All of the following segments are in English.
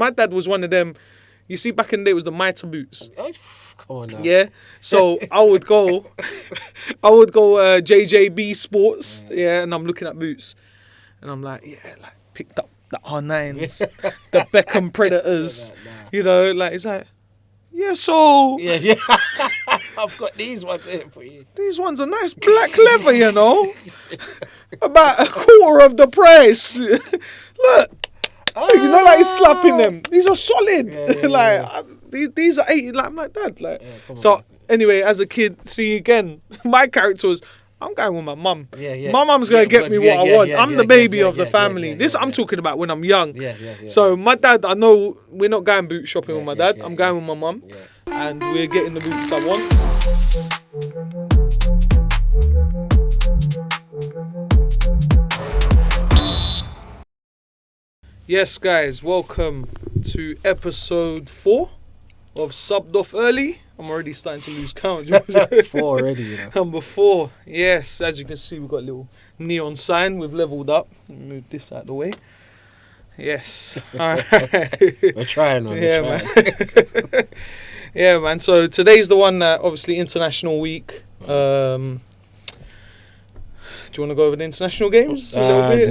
My dad was one of them. You see, back in the day, it was the mitre boots. Oh, come on now. Yeah. So I would go JJB Sports. Yeah, and I'm looking at boots, and I'm like, yeah, like picked up the R9s, the Beckham Predators. You know, like it's like, yeah. So Yeah. I've got these ones here for you. These ones are nice black leather, you know. About a quarter of the price. Look. You know, like he's slapping them. These are solid. These are 80. Like I'm like, Dad. Like, so anyway, as a kid, see again, my character was, I'm going with my mum. My mum's gonna get me what I want. I'm the baby of the family. I'm talking about when I'm young. So my dad, I know we're not going boot shopping with my dad. I'm going with my mum, and we're getting the boots I want. Yes, guys, welcome to episode 4 of Subbed Off Early. I'm already starting to lose count. 4 already, you know. Number 4, yes. As you can see, we've got a little neon sign. We've leveled up. Move this out of the way. Yes. All right. We're trying, man. Man. Yeah, man. So today's the one that obviously International Week. Do you want to go over the international games a little bit?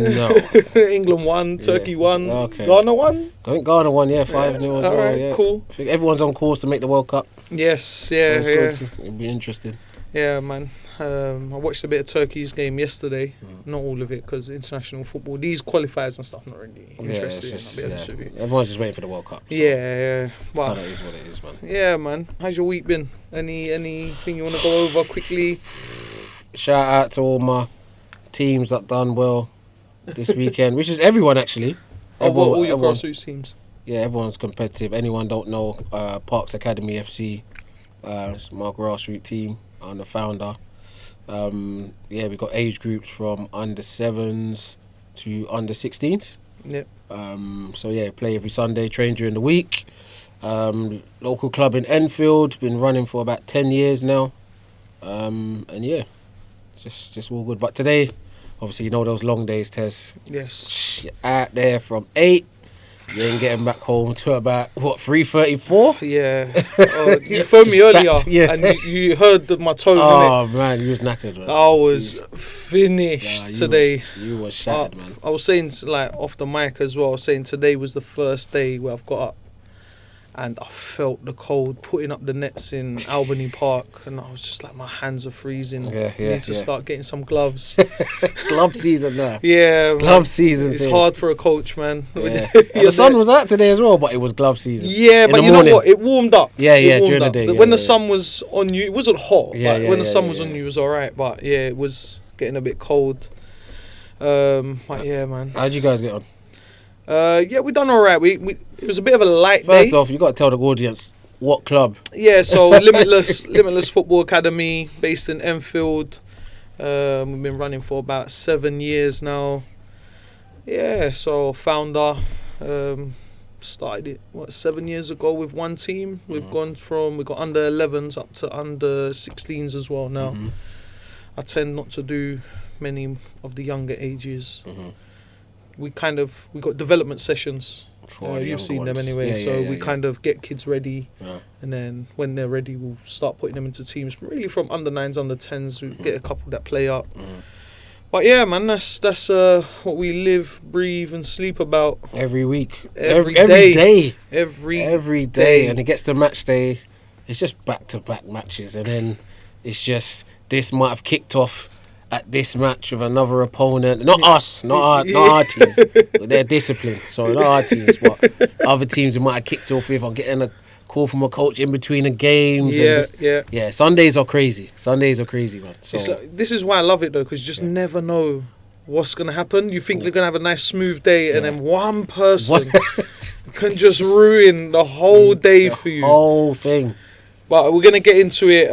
No. England won, Turkey won, okay. Ghana won. I think Ghana won, 5-0 as well. All right, cool. I think everyone's on course to make the World Cup. Yes, yeah, so it's good. It'll be interesting. Yeah, man. I watched a bit of Turkey's game yesterday. Not all of it, because international football, these qualifiers and stuff, not really interested. I'll be honest with you. Everyone's just waiting for the World Cup. So yeah. Well, kind of is what it is, man. Yeah, man. How's your week been? Anything you want to go over quickly? Shout out to all my teams that done well this weekend, which is everyone actually. All your grassroots teams. Yeah, everyone's competitive. Anyone don't know, Parks Academy FC, it's my grassroots team. I'm the founder. We got age groups from under 7s to under 16s. Yep. Play every Sunday, train during the week. Local club in Enfield, been running for about 10 years now. Just all good. But today, obviously, you know those long days, Tez. Yes. You're out there from 8. You ain't getting back home to about, 3:34? Yeah. You phoned me earlier and you heard my tone. Oh, man, you was knackered, man. I was finished today. You was shattered, man. I was saying, like, off the mic as well, I was saying today was the first day where I've got up and I felt the cold putting up the nets in Albany Park, and I was just like, my hands are freezing. I need to start getting some gloves. It's glove season now. Yeah, it's glove season. It's hard for a coach, man. Yeah. The sun was out today as well, but it was glove season. Yeah, but you know what? It warmed up. During the day. When the sun was on you, it wasn't hot. When the sun was on you, it was all right. But yeah, it was getting a bit cold. But yeah, man. How'd you guys get on? We done all right. It was a bit of a light day. First off, you got to tell the audience what club. Yeah, so Limitless Football Academy, based in Enfield. We've been running for about 7 years now. Yeah, so founder started it 7 years ago with one team. We've we got under 11s up to under 16s as well now. I tend not to do many of the younger ages. We got development sessions. You've seen them anyway. We kind of get kids ready, and then when they're ready, we'll start putting them into teams. Really, from under 9s, under 10s, we get a couple that play up. But yeah, man, that's what we live, breathe, and sleep about every week, every day, and it gets to match day. It's just back-to-back matches, and then it's just this might have kicked off at this match with another opponent. Not us, not our teams. They're disciplined, so not our teams, but other teams who might have kicked off with. I'm getting a call from a coach in between the games. Yeah. Sundays are crazy, man. So this is why I love it though, because you just never know what's gonna happen. You think they're gonna have a nice smooth day, and then one person can just ruin the whole day for you. Whole thing. But we're going to get into it.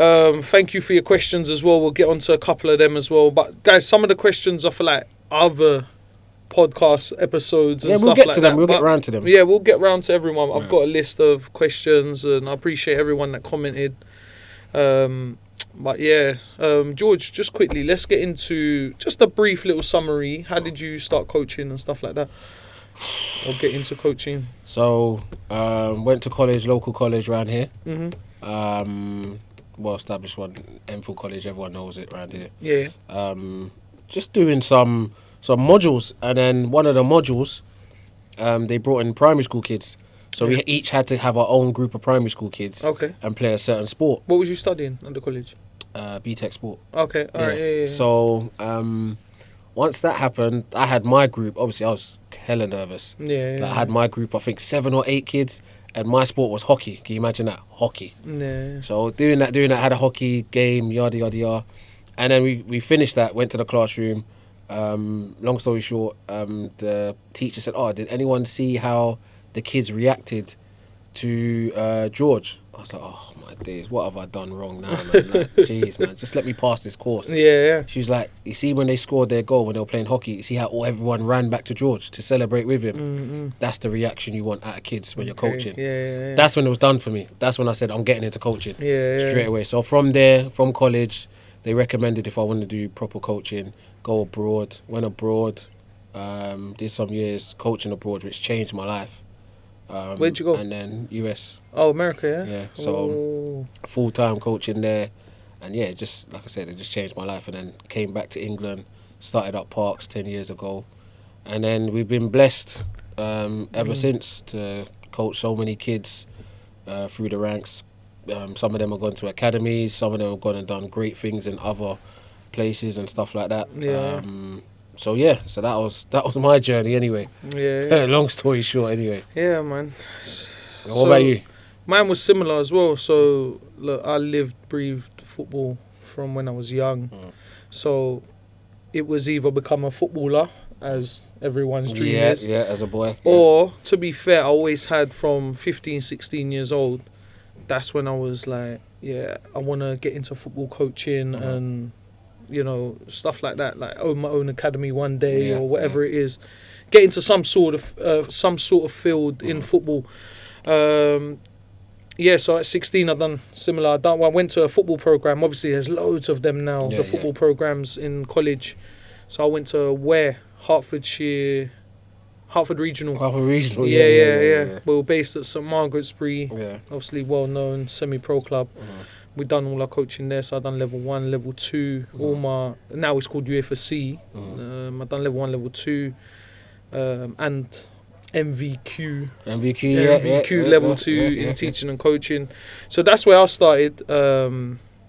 Thank you for your questions as well. We'll get onto a couple of them as well. But, guys, some of the questions are for, like, other podcast episodes and stuff like that. We'll get to them. We'll get round to them. Yeah, we'll get round to everyone. I've got a list of questions, and I appreciate everyone that commented. But, yeah, George, just quickly, let's get into just a brief little summary. How did you start coaching and stuff like that? or get into coaching? So, went to college, local college around here. Well established one, Enfield College. Everyone knows it around here. Yeah. Just doing some modules, and then one of the modules, they brought in primary school kids. So we each had to have our own group of primary school kids. Okay. And play a certain sport. What was you studying under college? BTEC sport. Okay. All right. Yeah. So once that happened, I had my group. Obviously, I was hella nervous. Yeah. I had my group. I think 7 or 8 kids. And my sport was hockey. Can you imagine that? Hockey. Yeah. So doing that, had a hockey game, yada, yada, yada. And then we finished that, went to the classroom. Long story short, the teacher said, did anyone see how the kids reacted to George? I was like, oh my days, what have I done wrong now, man? Like, jeez, man, just let me pass this course. Yeah. She was like, you see when they scored their goal when they were playing hockey, you see how everyone ran back to George to celebrate with him? That's the reaction you want out of kids when you're coaching. Yeah. That's when it was done for me. That's when I said, I'm getting into coaching straight away. So from there, from college, they recommended if I wanted to do proper coaching, go abroad. Went abroad, did some years coaching abroad, which changed my life. Where'd you go? And then US. Oh, America, yeah? Yeah, so full-time coaching there. And yeah, just like I said, it just changed my life. And then came back to England, started up Parks 10 years ago. And then we've been blessed ever since to coach so many kids through the ranks. Some of them have gone to academies, some of them have gone and done great things in other places and stuff like that. Yeah. So that was my journey anyway. Yeah. Long story short anyway. Yeah, man. What about you? Mine was similar as well. So, look, I lived, breathed football from when I was young. So, it was either become a footballer, as everyone's dream is. Yeah, as a boy. Or, to be fair, I always had from 15, 16 years old, that's when I was like, I want to get into football coaching and, stuff like that. Like, own my own academy one day or whatever it is. Get into some sort of field in football. So at 16 I've done similar. I went to a football program. Obviously there's loads of them now, the football programs in college. So I went to Hertford Regional. Yeah. We were based at St Margaret's Spree. Obviously well known semi-pro club. We've done all our coaching there, so I've done level 1, level 2, now it's called UFSC. I've done level 1, level 2, and MVQ level 2 in teaching and coaching. So that's where I started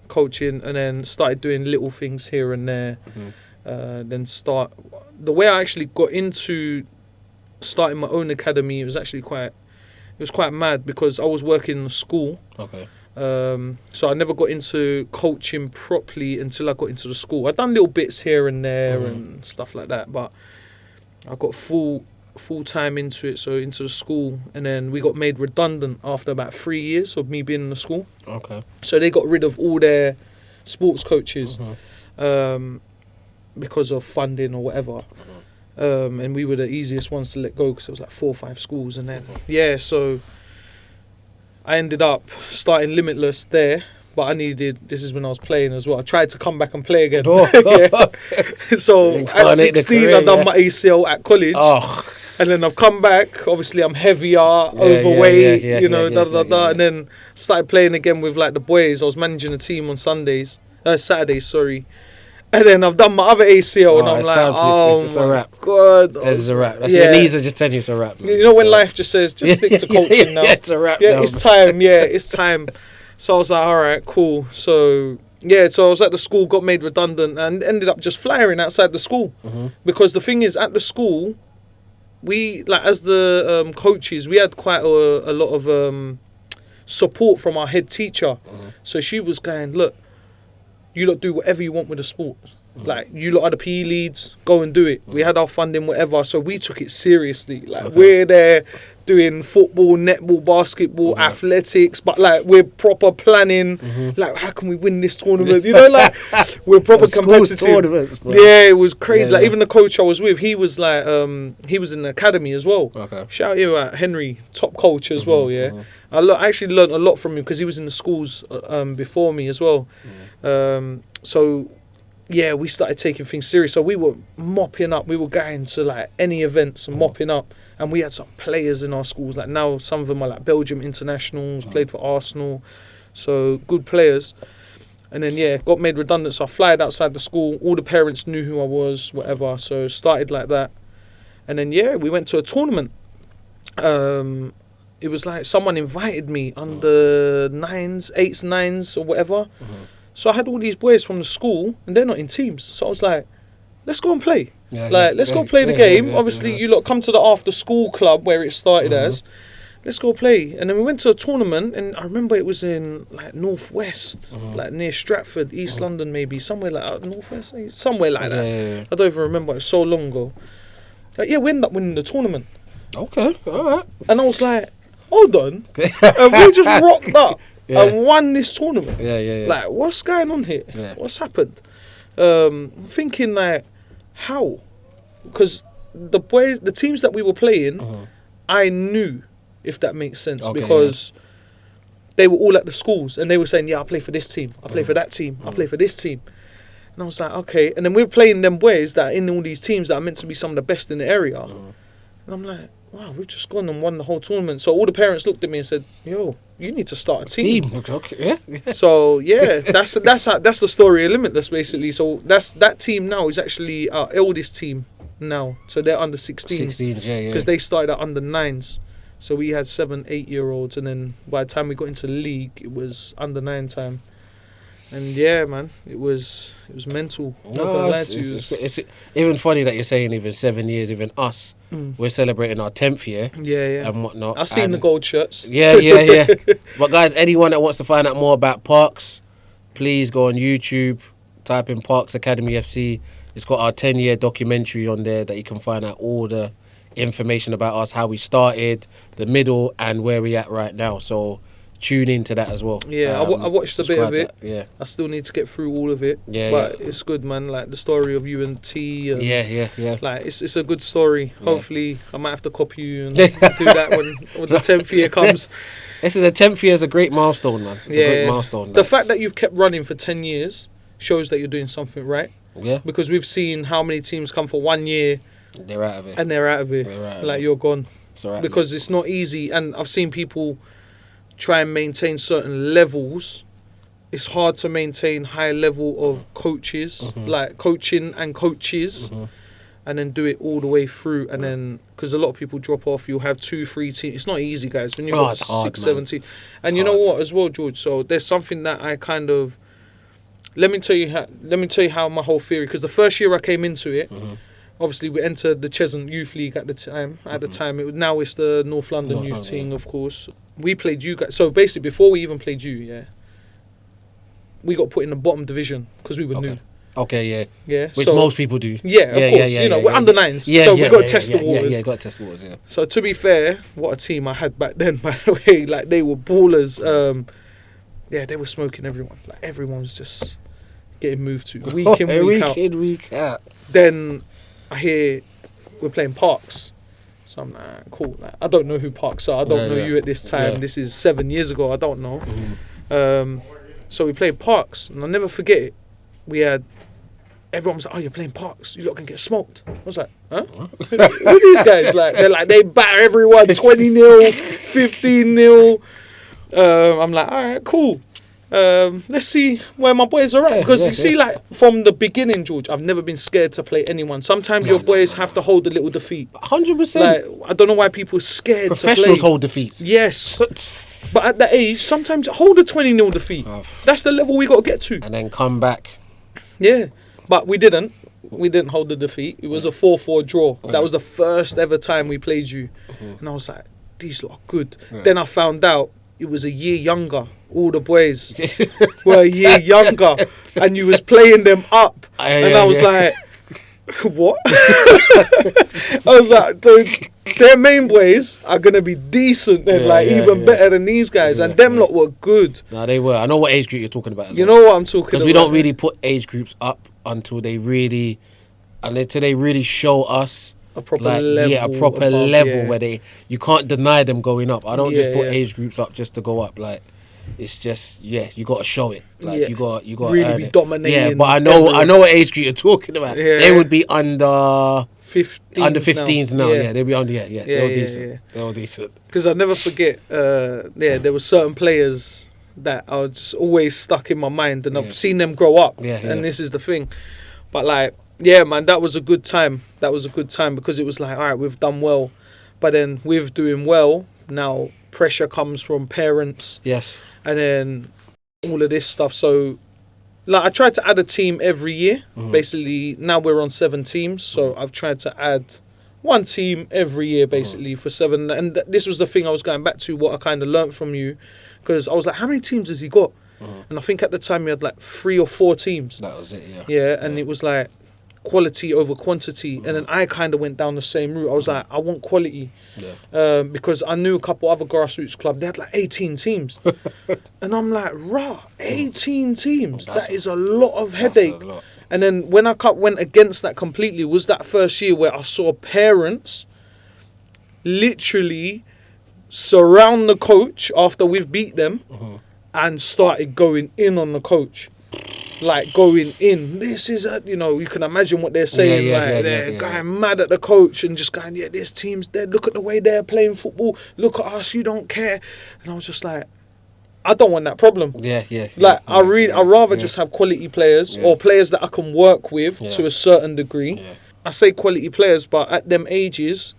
coaching, and then started doing little things here and there. The way I actually got into starting my own academy, it was quite mad, because I was working in a school. So I never got into coaching properly until I got into the school. I'd done little bits here and there and stuff like that, but I got full time into it, so into the school. And then we got made redundant after about 3 years of me being in the school. So they got rid of all their sports coaches because of funding or whatever. And we were the easiest ones to let go, because it was like 4 or 5 schools. And then so I ended up starting Limitless there, but this is when I was playing as well. I tried to come back and play again. So at 16 I done my ACL at college. And then I've come back, obviously I'm heavier, overweight, and then started playing again with like the boys. I was managing a team on Saturdays, and then I've done my other ACL, and I'm like, it's a wrap. God. This is a wrap. That's your knees are just telling you it's a wrap, man. You know when life just says, just stick to coaching now. It's a wrap. Yeah, it's time. It's time. So I was like, all right, cool. So I was at the school, got made redundant, and ended up just flying outside the school. Because the thing is, at the school, we, like, as the coaches, we had quite a lot of support from our head teacher. So she was going, look, you lot do whatever you want with the sport. Like, you lot are the PE leads, go and do it. We had our funding, whatever, so we took it seriously. Like, we're there doing football, netball, basketball, athletics, but like, we're proper planning, like, how can we win this tournament? Like, we're proper competitive. It was crazy. Even the coach I was with, he was like, he was in the academy as well. Shout you out, Henry, top coach as well, I actually learned a lot from him, because he was in the schools before me as well. We started taking things serious. So we were mopping up. We were going to like any events and mopping up. And we had some players in our schools. Like now, some of them are like Belgium internationals, played for Arsenal. So good players. And then, got made redundant. So I flied outside the school. All the parents knew who I was, whatever. So started like that. And then, we went to a tournament. It was like someone invited me under 9s, 8s, 9s or whatever. So I had all these boys from the school and they're not in teams. So I was like, let's go and play. Let's go play the game. Obviously, you lot come to the after school club where it started as. Let's go play. And then we went to a tournament, and I remember it was in like Northwest, like near Stratford, East London maybe, somewhere like Northwest, somewhere like that. I don't even remember, it was so long ago. Like, we ended up winning the tournament. Okay, alright. And I was like, hold on, have we just rocked up and won this tournament? Like, what's going on here? What's happened? Thinking like, how? Because the teams that we were playing, I knew, if that makes sense, because they were all at the schools and they were saying, I play for this team, I play for that team, I play for this team. And I was like, okay. And then we were playing them boys that are in all these teams that are meant to be some of the best in the area. And I'm like, wow, we've just gone and won the whole tournament. So all the parents looked at me and said, yo, you need to start a team. Okay. So that's the story of Limitless, basically. So that team now is actually our eldest team now. So they're under 16. 16s, because they started at under 9s. So we had 7, 8-year-olds, and then by the time we got into the league, it was under 9 time. And man, it was mental. I'm not gonna lie to you. It's even funny that you're saying even 7 years, even us, we're celebrating our 10th year. And whatnot. I've seen the gold shirts. Yeah. But guys, anyone that wants to find out more about Parks, please go on YouTube, type in Parks Academy FC. It's got our 10-year documentary on there that you can find out all the information about us, how we started, the middle, and where we at right now. So tune into that as well. I watched a bit of it. That. I still need to get through all of it. But it's good, man. Like the story of you and T. And like it's a good story. Hopefully, I might have to copy you and do that when the 10th year comes. This is a 10th year is a great milestone, man. It's a great milestone. The fact that you've kept running for 10 years shows that you're doing something right. Yeah. Because we've seen how many teams come for 1 year. They're out of it. And they're out of it. Like, you're gone. It's all right, because it's not easy. And I've seen people try and maintain certain levels. It's hard to maintain high level of coaches, like coaching and coaches, and then do it all the way through. And then, because a lot of people drop off, you'll have 2, 3 teams. It's not easy, guys, when you've got 6, 7 teams. And you know what as well, George? So there's something that I kind of... Let me tell you how my whole theory... Because the first year I came into it... Obviously, we entered the Tez and Youth League at the time. Now it's the North London Youth team, of course. We played you guys. So basically, before we even played you, we got put in the bottom division because we were new. Okay, yeah. Which most people do. Yeah, of course. You know, we're under 9s. So we got to test the waters. Yeah, got to test the waters. Yeah. So to be fair, what a team I had back then. By the way, like they were ballers. They were smoking everyone. Like everyone was just getting moved to week in, week out. Then I hear we're playing Parks. So I'm like, cool. Like, I don't know who Parks are. I don't know you at this time. Yeah. This is 7 years ago. I don't know. So we played Parks. And I'll never forget it. We had... Everyone was like, oh, you're playing Parks. You lot can get smoked. I was like, huh? Who are these guys? They batter everyone 20-0, 15-0. I'm like, all right, cool. Let's see where my boys are at. Because you see, like, from the beginning, George, I've never been scared to play anyone. Sometimes your boys have to hold a little defeat. 100%. Like, I don't know why people are scared to play. Professionals hold defeats. Yes. But at that age, sometimes hold a 20-0 defeat. That's the level we got to get to. And then come back. Yeah. But we didn't. We didn't hold the defeat. It was a 4-4 draw. That was the first ever time we played you. And I was like, these lot are good. Then I found out it was a year younger. All the boys were a year younger. And you was playing them up. And I was like, what? I was like, dude, their main boys are going to be decent and even better than these guys. And them lot were good. No, they were. I know what age group you're talking about. You know what I'm talking about. Because we don't really put age groups up until they really show us a proper level. Yeah, a proper level where you can't deny them going up. I don't just put age groups up just to go up. Like, it's just you got to show it. Like you got really earn be it. dominating. Yeah, but I know what age group you're talking about. Yeah. They would be under 15s now. Yeah, they'll be under. Yeah, they're all decent. Yeah. They're all decent. Because I'll never forget. There were certain players that are just always stuck in my mind, and I've seen them grow up. And this is the thing. But like, yeah, man, that was a good time. That was a good time because it was like, all right, we've done well, but then with doing well now, pressure comes from parents. Yes. And then all of this stuff. So, like, I tried to add a team every year. Basically, now we're on 7 teams. So I've tried to add one team every year, basically, for 7. And this was the thing I was going back to, what I kind of learnt from you. Because I was like, how many teams has he got? And I think at the time he had like 3 or 4 teams. That was it, yeah. Yeah, and it was like quality over quantity. And then I kind of went down the same route. I was like, I want quality. Yeah. Because I knew a couple other grassroots clubs, they had like 18 teams. And I'm like, 18 teams. That is a lot of headache. A lot. And then when I went against that completely was that first year where I saw parents literally surround the coach after we've beat them and started going in on the coach. Like going in, this is you can imagine what they're saying. They're going mad at the coach and just going, this team's dead. Look at the way they're playing football. Look at us, you don't care. And I was just like, I don't want that problem. I'd rather just have quality players or players that I can work with to a certain degree. Yeah. I say quality players, but at them ages,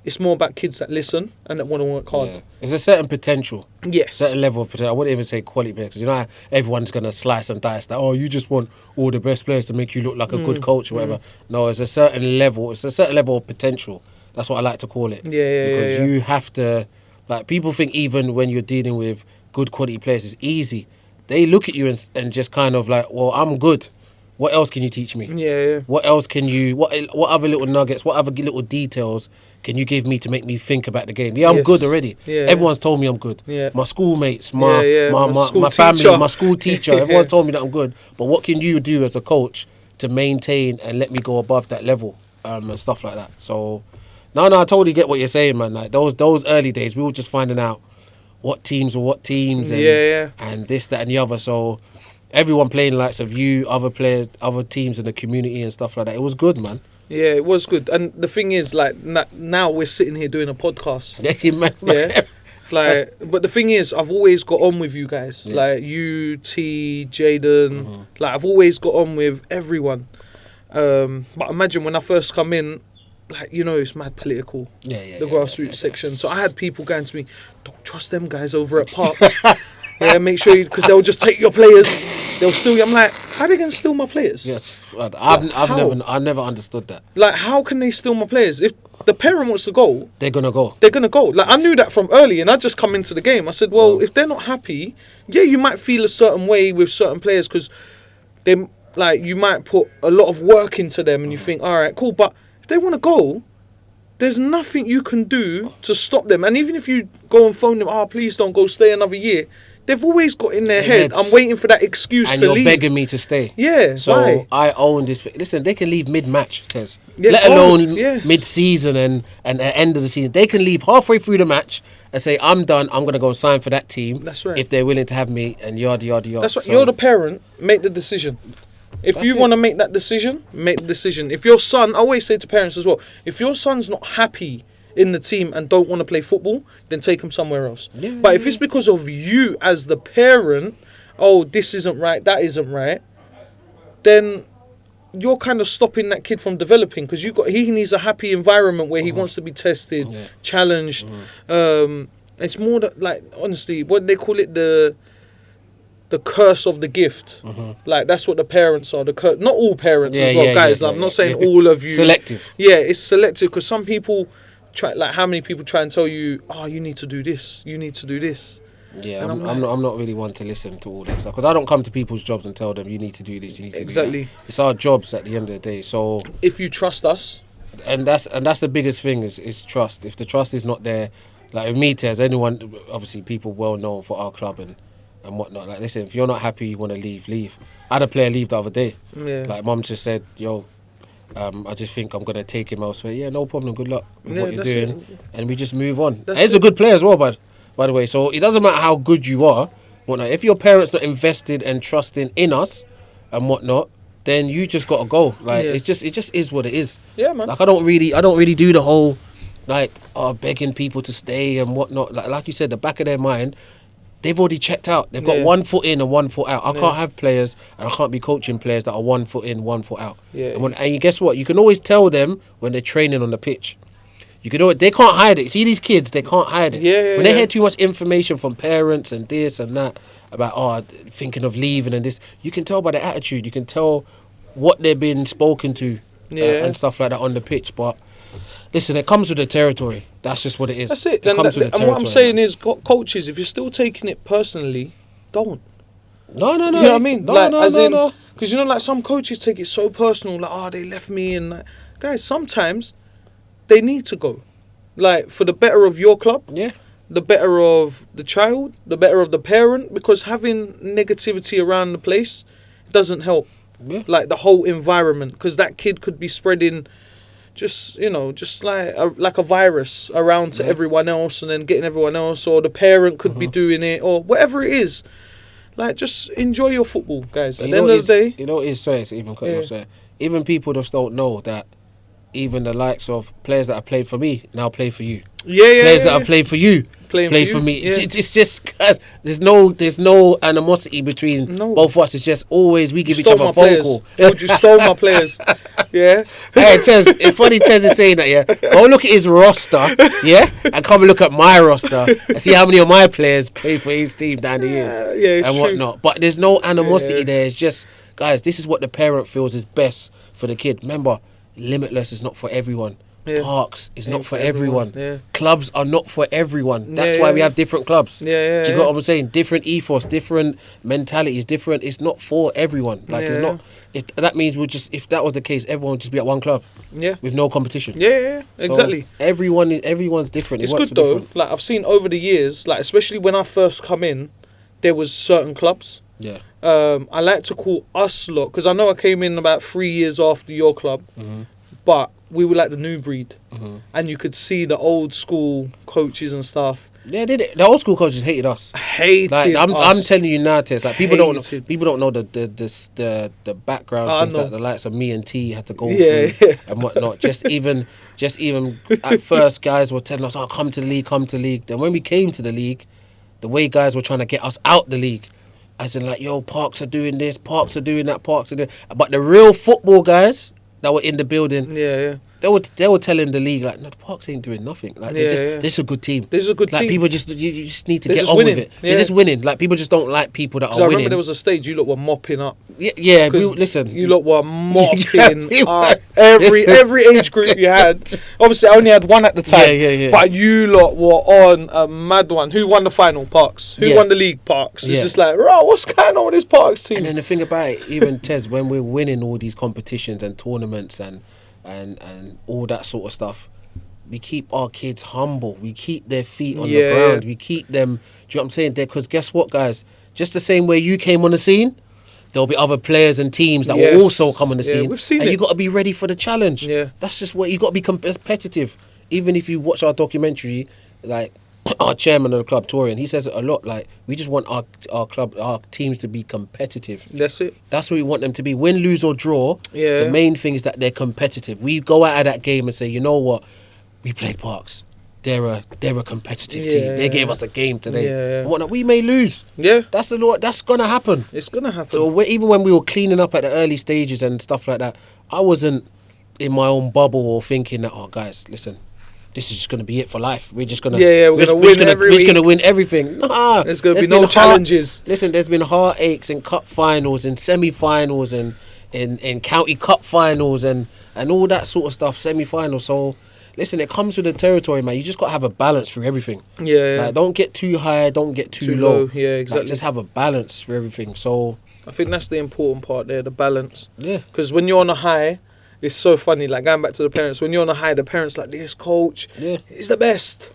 it's more about kids that listen and that want to work hard. Yeah. There's a certain potential. Yes. Certain level of potential. I wouldn't even say quality players because you know how everyone's going to slice and dice that, you just want all the best players to make you look like a good coach or whatever. No, it's a certain level. It's a certain level of potential. That's what I like to call it. Because you have to, like, people think even when you're dealing with good quality players, it's easy. They look at you and just kind of like, well, I'm good. What else can you teach me? Yeah. What else can you, what other little nuggets, what other little details can you give me to make me think about the game? Yeah, I'm good already. Yeah. Everyone's told me I'm good. Yeah. My schoolmates, my family, my school teacher, everyone's told me that I'm good. But what can you do as a coach to maintain and let me go above that level and stuff like that? So, no, I totally get what you're saying, man. Like those early days, we were just finding out what teams were what teams and this, that and the other. So everyone playing the likes of you, other players, other teams in the community and stuff like that. It was good, man. Yeah, it was good. And the thing is, like, now we're sitting here doing a podcast. Yeah. Like, but the thing is, I've always got on with you guys. Yeah. Like, you, T, Jaden. Like, I've always got on with everyone. But imagine when I first come in, like, it's mad political. The grassroots section. So I had people going to me, don't trust them guys over at Parks. Make sure because they'll just take your players. They'll steal you. I'm like, how are they going to steal my players? Yes, I've never understood that. Like, how can they steal my players? If the parent wants to go, they're gonna go. Like, I knew that from early, and I just come into the game. I said, well, if they're not happy, you might feel a certain way with certain players because they, like, you might put a lot of work into them, and you think, all right, cool. But if they want to go, there's nothing you can do to stop them. And even if you go and phone them, please don't go, stay another year. They've always got in their head, I'm waiting for that excuse to leave. And you're begging me to stay. Yeah, so why? I own this. Listen, they can leave mid-match, Tez. Let alone mid-season and at the end of the season. They can leave halfway through the match and say, I'm done, I'm going to go sign for that team. That's right. If they're willing to have me and yada, yada, yada. That's right. So, you're the parent, make the decision. If you want to make that decision, make the decision. If your son, I always say to parents as well, if your son's not happy in the team and don't want to play football, then take him somewhere else. But if it's because of you as the parent, this isn't right, that isn't right, then you're kind of stopping that kid from developing because he needs a happy environment where he wants to be tested, challenged. It's more that, like, honestly, what they call it, the curse of the gift. Like, that's what the parents are. Not all parents as well, guys. I'm not saying all of you. Selective. Yeah, it's selective because some people how many people try and tell you, you need to do this, you need to do this. Yeah, I'm not really one to listen to all that stuff because I don't come to people's jobs and tell them you need to do this, you need to do that. It's our jobs at the end of the day. So if you trust us, and that's the biggest thing is trust. If the trust is not there, like with me, Tez, anyone, obviously people well known for our club and whatnot. Like, listen, if you're not happy, you want to leave. I had a player leave the other day. Like, mum just said, I just think I'm going to take him elsewhere. Yeah, no problem. Good luck with what you're doing. And we just move on. He's a good player as well, by the way. So it doesn't matter how good you are. whatnot. If your parents not invested and trusting in us and whatnot, then you just gotta go. Like it just is what it is. Yeah, man. Like I don't really do the whole like begging people to stay and whatnot. Like you said, the back of their mind, they've already checked out. They've got 1 foot in and 1 foot out. I can't have players and I can't be coaching players that are 1 foot in, 1 foot out. Yeah. And you guess what? You can always tell them when they're training on the pitch. You can always, they can't hide it. See these kids, they can't hide it. When they hear too much information from parents and this and that about thinking of leaving and this, you can tell by their attitude. You can tell what they're being spoken to and stuff like that on the pitch. But listen, it comes with the territory. That's just what it is. That's it. It comes with the territory. And what I'm saying is, coaches, if you're still taking it personally, don't. No. You know what I mean? No. Because like some coaches take it so personal, like, they left me, and like, guys, sometimes they need to go, like for the better of your club, the better of the child, the better of the parent. Because having negativity around the place doesn't help. Like the whole environment, because that kid could be spreading just like a virus around to everyone else, and then getting everyone else, or the parent could be doing it, or whatever it is. Like, just enjoy your football, guys. At the end of the day, you know what it is. It's even even people just don't know that even the likes of players that have played for me now play for you. Players that have played for you play for me. Yeah. It's just there's no animosity between both of us. It's just always we give each other a phone call. You stole my players. Yeah. Hey, Tez, it's funny Tez is saying that, yeah. Go look at his roster, yeah, and come and look at my roster and see how many of my players play for his team down the years and whatnot. But there's no animosity there. It's just, guys, this is what the parent feels is best for the kid. Remember, Limitless is not for everyone. Parks is not for everyone. Clubs are not for everyone. That's why we have different clubs. Do you got what I'm saying? Different ethos, different mentalities, different. It's not for everyone. Like it's not. That means if that was the case, everyone would just be at one club. With no competition. Exactly. So everyone's different. It's good though. Different. Like I've seen over the years, like especially when I first come in, there was certain clubs. I like to call us lot, because I know I came in about 3 years after your club, but we were like the new breed, and you could see the old school coaches and stuff. Yeah, the old school coaches hated us. I'm telling you now, Tez. Like people don't know the background things that the likes of me and T had to go through and whatnot. Just even at first, guys were telling us, "Oh, come to the league." Then when we came to the league, the way guys were trying to get us out the league, as in like, yo, Parks are doing this, Parks are doing that, Parks are doing. But the real football guys that were in the building, they were telling the league like, no, the Parks ain't doing nothing. Like this is a good team. This is a good team. People you just need to get on with it. They're just winning. Like people just don't like people that are winning. I remember there was a stage you lot were mopping up. Listen. You lot were mopping up every age group you had. Obviously, I only had one at the time. But you lot were on a mad one. Who won the final? Parks. Who won the league? Parks. It's just like, what's going on with this Parks team? And then the thing about it, even Tez, when we're winning all these competitions and tournaments and all that sort of stuff, we keep our kids humble. We keep their feet on the ground. We keep them, do you know what I'm saying? Because guess what, guys? Just the same way you came on the scene, there'll be other players and teams that will also come on the scene. We've seen and you got to be ready for the challenge. That's just what you got to be competitive. Even if you watch our documentary, like our chairman of the club, Torian, he says it a lot. Like, we just want our club, our teams to be competitive. That's it. That's what we want them to be. Win, lose or draw. The main thing is that they're competitive. We go out of that game and say, you know what, we played Parks. They're a competitive team. They gave us a game today. And whatnot. We may lose. That's the law. That's gonna happen. It's gonna happen. So even when we were cleaning up at the early stages and stuff like that, I wasn't in my own bubble or thinking that, oh guys, listen, this is just going to be it for life. We're just going to we're going to win everything. Nah, there's going to be no challenges. Listen, there's been heartaches in cup finals, in semi-finals, and in county cup finals, and all that sort of stuff. Semi-finals. So listen, it comes with the territory, man. You just got to have a balance for everything. Like, don't get too high, don't get too low. Yeah, exactly. Like, just have a balance for everything. So I think that's the important part there, the balance. Because when you're on a high, it's so funny, like going back to the parents, when you're on a high, the parents like, this coach is the best.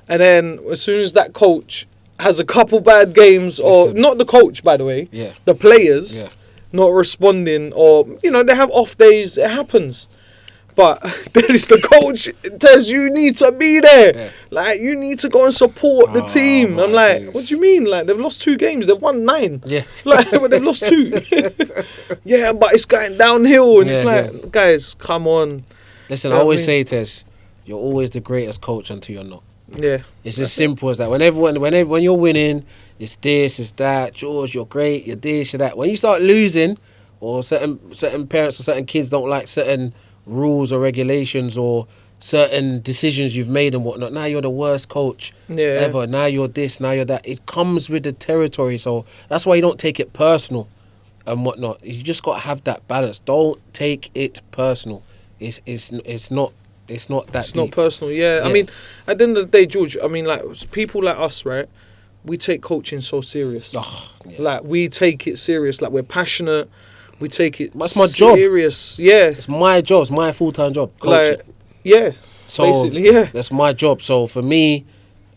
And then as soon as that coach has a couple bad games, or not the coach, by the way, the players not responding, or, they have off days, it happens. But then it's the coach. Tez, you need to be there. Yeah. Like, you need to go and support the team. I'm like, days. what do you mean? Like, they've lost 2 games. They've won 9. Yeah. Like, but they've lost 2. Yeah, but it's going downhill. And it's Yeah, like, guys, come on. Listen, You I know always what I say, Tez, you're always the greatest coach until you're not. Yeah. It's as simple as that. When you're winning, it's this, it's that. George, you're great. You're this, you're that. When you start losing, or certain parents or certain kids don't like certain rules or regulations or certain decisions you've made and whatnot, now you're the worst coach ever. Now you're this, now you're that. It comes with the territory, so that's why you don't take it personal and whatnot. You just got to have that balance. Don't take it personal. It's not that It's deep. not personal, yeah. I mean, at the end of the day, George, I mean, like, people like us, right, we take coaching so serious. Oh, yeah. Like, we take it serious. Like, we're passionate. We take it That's my job. serious. Yeah. It's my job. It's my full-time job, coaching. Like, yeah. So basically, yeah. that's my job. So for me,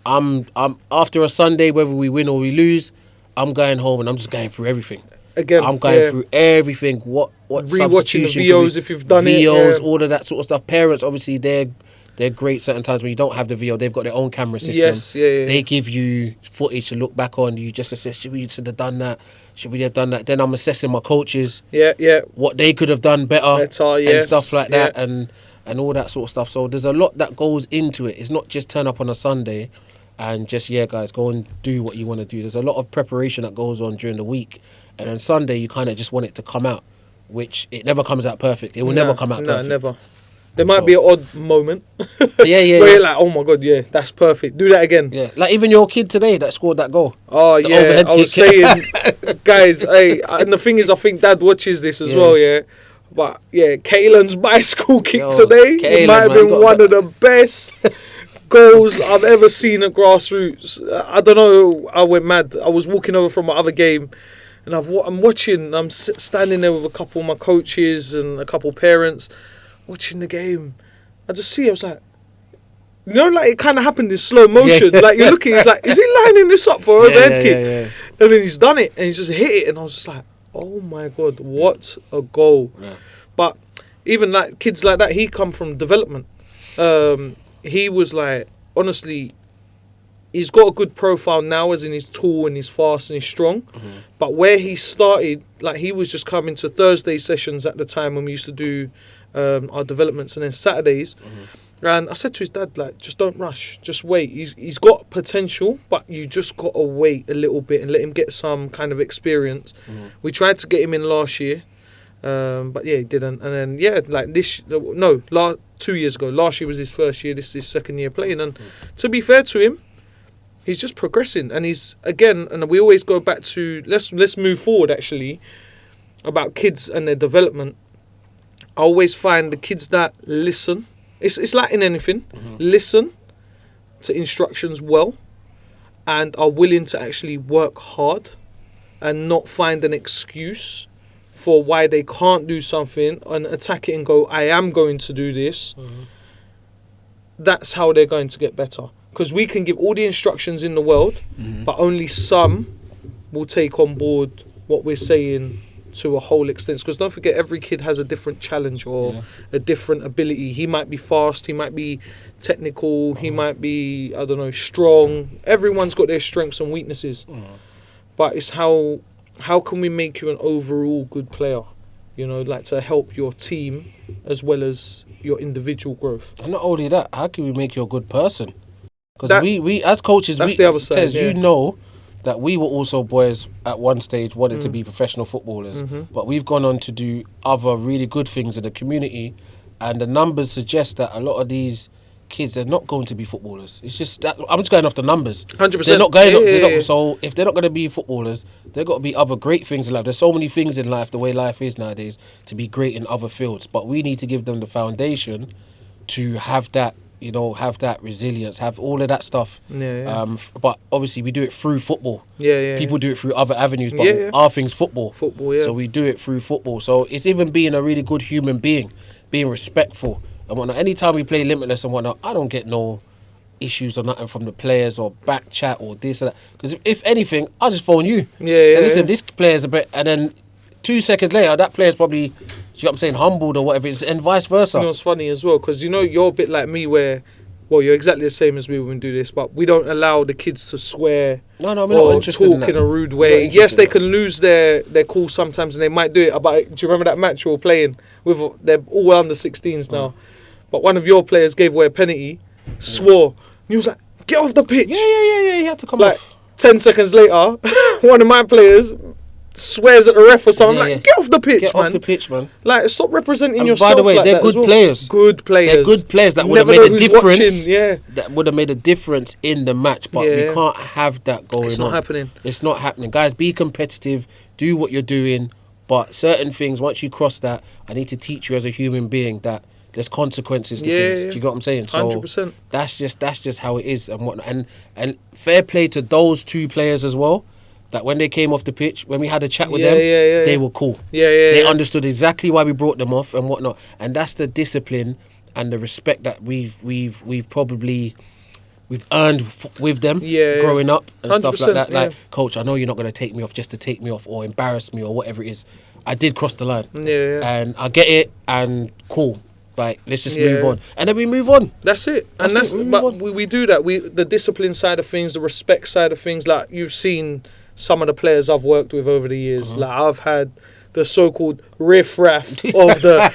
I'm after a Sunday, whether we win or we lose, I'm going home and I'm just going through everything. Again, I'm going through everything. What rewatching the substitution VOs if you've done VOs, it. all of that sort of stuff. Parents, obviously, they're great certain times when you don't have the VO. They've got their own camera system. Yes, yeah. They give you footage to look back on. You just assess, should have done that? Should we have done that? Then I'm assessing my coaches. Yeah. What they could have done better. Yes, and stuff like that. And all that sort of stuff. So there's a lot that goes into it. It's not just turn up on a Sunday and just, guys, go and do what you want to do. There's a lot of preparation that goes on during the week. And then Sunday, you kind of just want it to come out, which it never comes out perfect. It will never come out perfect. No, never. There might be an odd moment. Yeah. Where you're like, oh my God, yeah, that's perfect. Do that again. Yeah, like even your kid today that scored that goal. Oh, The yeah. overhead I was kick. saying, guys, hey, and the thing is, I think Dad watches this as well, yeah. But, yeah, Kaylan's bicycle kick today, it might have been one of the best goals I've ever seen at Grassroots. I don't know, I went mad. I was walking over from my other game, and I'm watching, I'm standing there with a couple of my coaches and a couple of parents, watching the game. I just see, I was like, you know, like it kind of happened in slow motion. Yeah. Like you're looking, it's like, is he lining this up for an overhead kick? Yeah. And then he's done it, and he's just hit it, and I was just like, oh my God, what a goal. Yeah. But even like kids like that, he come from development. He was like, honestly, he's got a good profile now, as in he's tall and he's fast and he's strong. Mm-hmm. But where he started, like he was just coming to Thursday sessions at the time when we used to do our developments, and then Saturdays. Mm-hmm. And I said to his dad, like, just don't rush, just wait. He's got potential, but you just got to wait a little bit and let him get some kind of experience. Mm-hmm. We tried to get him in last year, but yeah, he didn't. And then, like 2 years ago, last year was his first year, this is his second year playing. And to be fair to him, he's just progressing. And he's, again, and we always go back to, let's move forward actually, about kids and their development. I always find the kids that listen, it's like in anything, listen to instructions well and are willing to actually work hard and not find an excuse for why they can't do something and attack it and go, I am going to do this. That's how they're going to get better. Because we can give all the instructions in the world, but only some will take on board what we're saying to a whole extent. Because don't forget, every kid has a different challenge or a different ability. He might be fast, he might be technical, he might be, I don't know, strong. Everyone's got their strengths and weaknesses. But it's how can we make you an overall good player? You know, like to help your team as well as your individual growth. And not only that, how can we make you a good person? Because we as coaches, that's the other side. Tez, you know that we were also boys at one stage wanted to be professional footballers, but we've gone on to do other really good things in the community, and the numbers suggest that a lot of these kids are not going to be footballers. It's just that I'm just going off the numbers. 100%. They're not going. So if they're not going to be footballers, they've got to be other great things in life. There's so many things in life, the way life is nowadays, to be great in other fields. But we need to give them the foundation to have that. You know, have that resilience, have all of that stuff. But obviously, we do it through football. People do it through other avenues, but our thing's football. So we do it through football. So it's even being a really good human being, being respectful and whatnot. Anytime we play Limitless and whatnot, I don't get no issues or nothing from the players or back chat or this or that. Because if anything, I'll just phone you. Say, listen, this player's a bit, and then 2 seconds later, that player's probably, you know what I'm saying, humbled or whatever, and vice versa. You know, it's funny as well, because, you know, you're a bit like me where, well, you're exactly the same as me when we do this, but we don't allow the kids to swear we're not or interested talk in that. in a rude way. Yes, they can lose their cool sometimes, and they might do it. But do you remember that match we were playing with? They're all under 16s now, but one of your players gave away a penalty, swore, and he was like, "Get off the pitch!" Yeah. He had to come Like off. 10 seconds later, one of my players swears at the ref or something. I'm like, get off the pitch, Get man. off the pitch, man. Like, stop representing And yourself. by the way, like they're that good as well. players. Good players. They're good players that You would have never made know a who's difference. watching, yeah. That would have made a difference in the match, but we can't have that going on. It's not happening. It's not happening. Guys, be competitive. Do what you're doing. But certain things, once you cross that, I need to teach you as a human being that there's consequences to things. Do you get what I'm saying? So 100%. that's just how it is and whatnot. And fair play to those two players as well. That when they came off the pitch, when we had a chat with them, they were cool. They understood exactly why we brought them off and whatnot. And that's the discipline and the respect that we've probably earned with them growing up and stuff like that. Like, coach, I know you're not going to take me off just to take me off or embarrass me or whatever it is. I did cross the line. And I get it and cool. Like, let's just move on. And then we move on. That's it. We do that. The discipline side of things, the respect side of things, like you've seen some of the players I've worked with over the years. Like, I've had the so-called riff-raff of the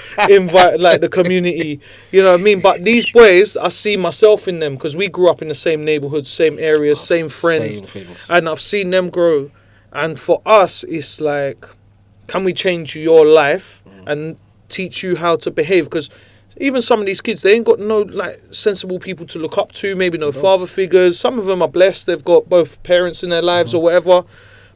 like the community. You know what I mean? But these boys, I see myself in them because we grew up in the same neighborhood, same areas, same friends. And I've seen them grow. And for us, it's like, can we change your life and teach you how to behave? Because even some of these kids, they ain't got no like sensible people to look up to, maybe no father figures. Some of them are blessed, they've got both parents in their lives or whatever.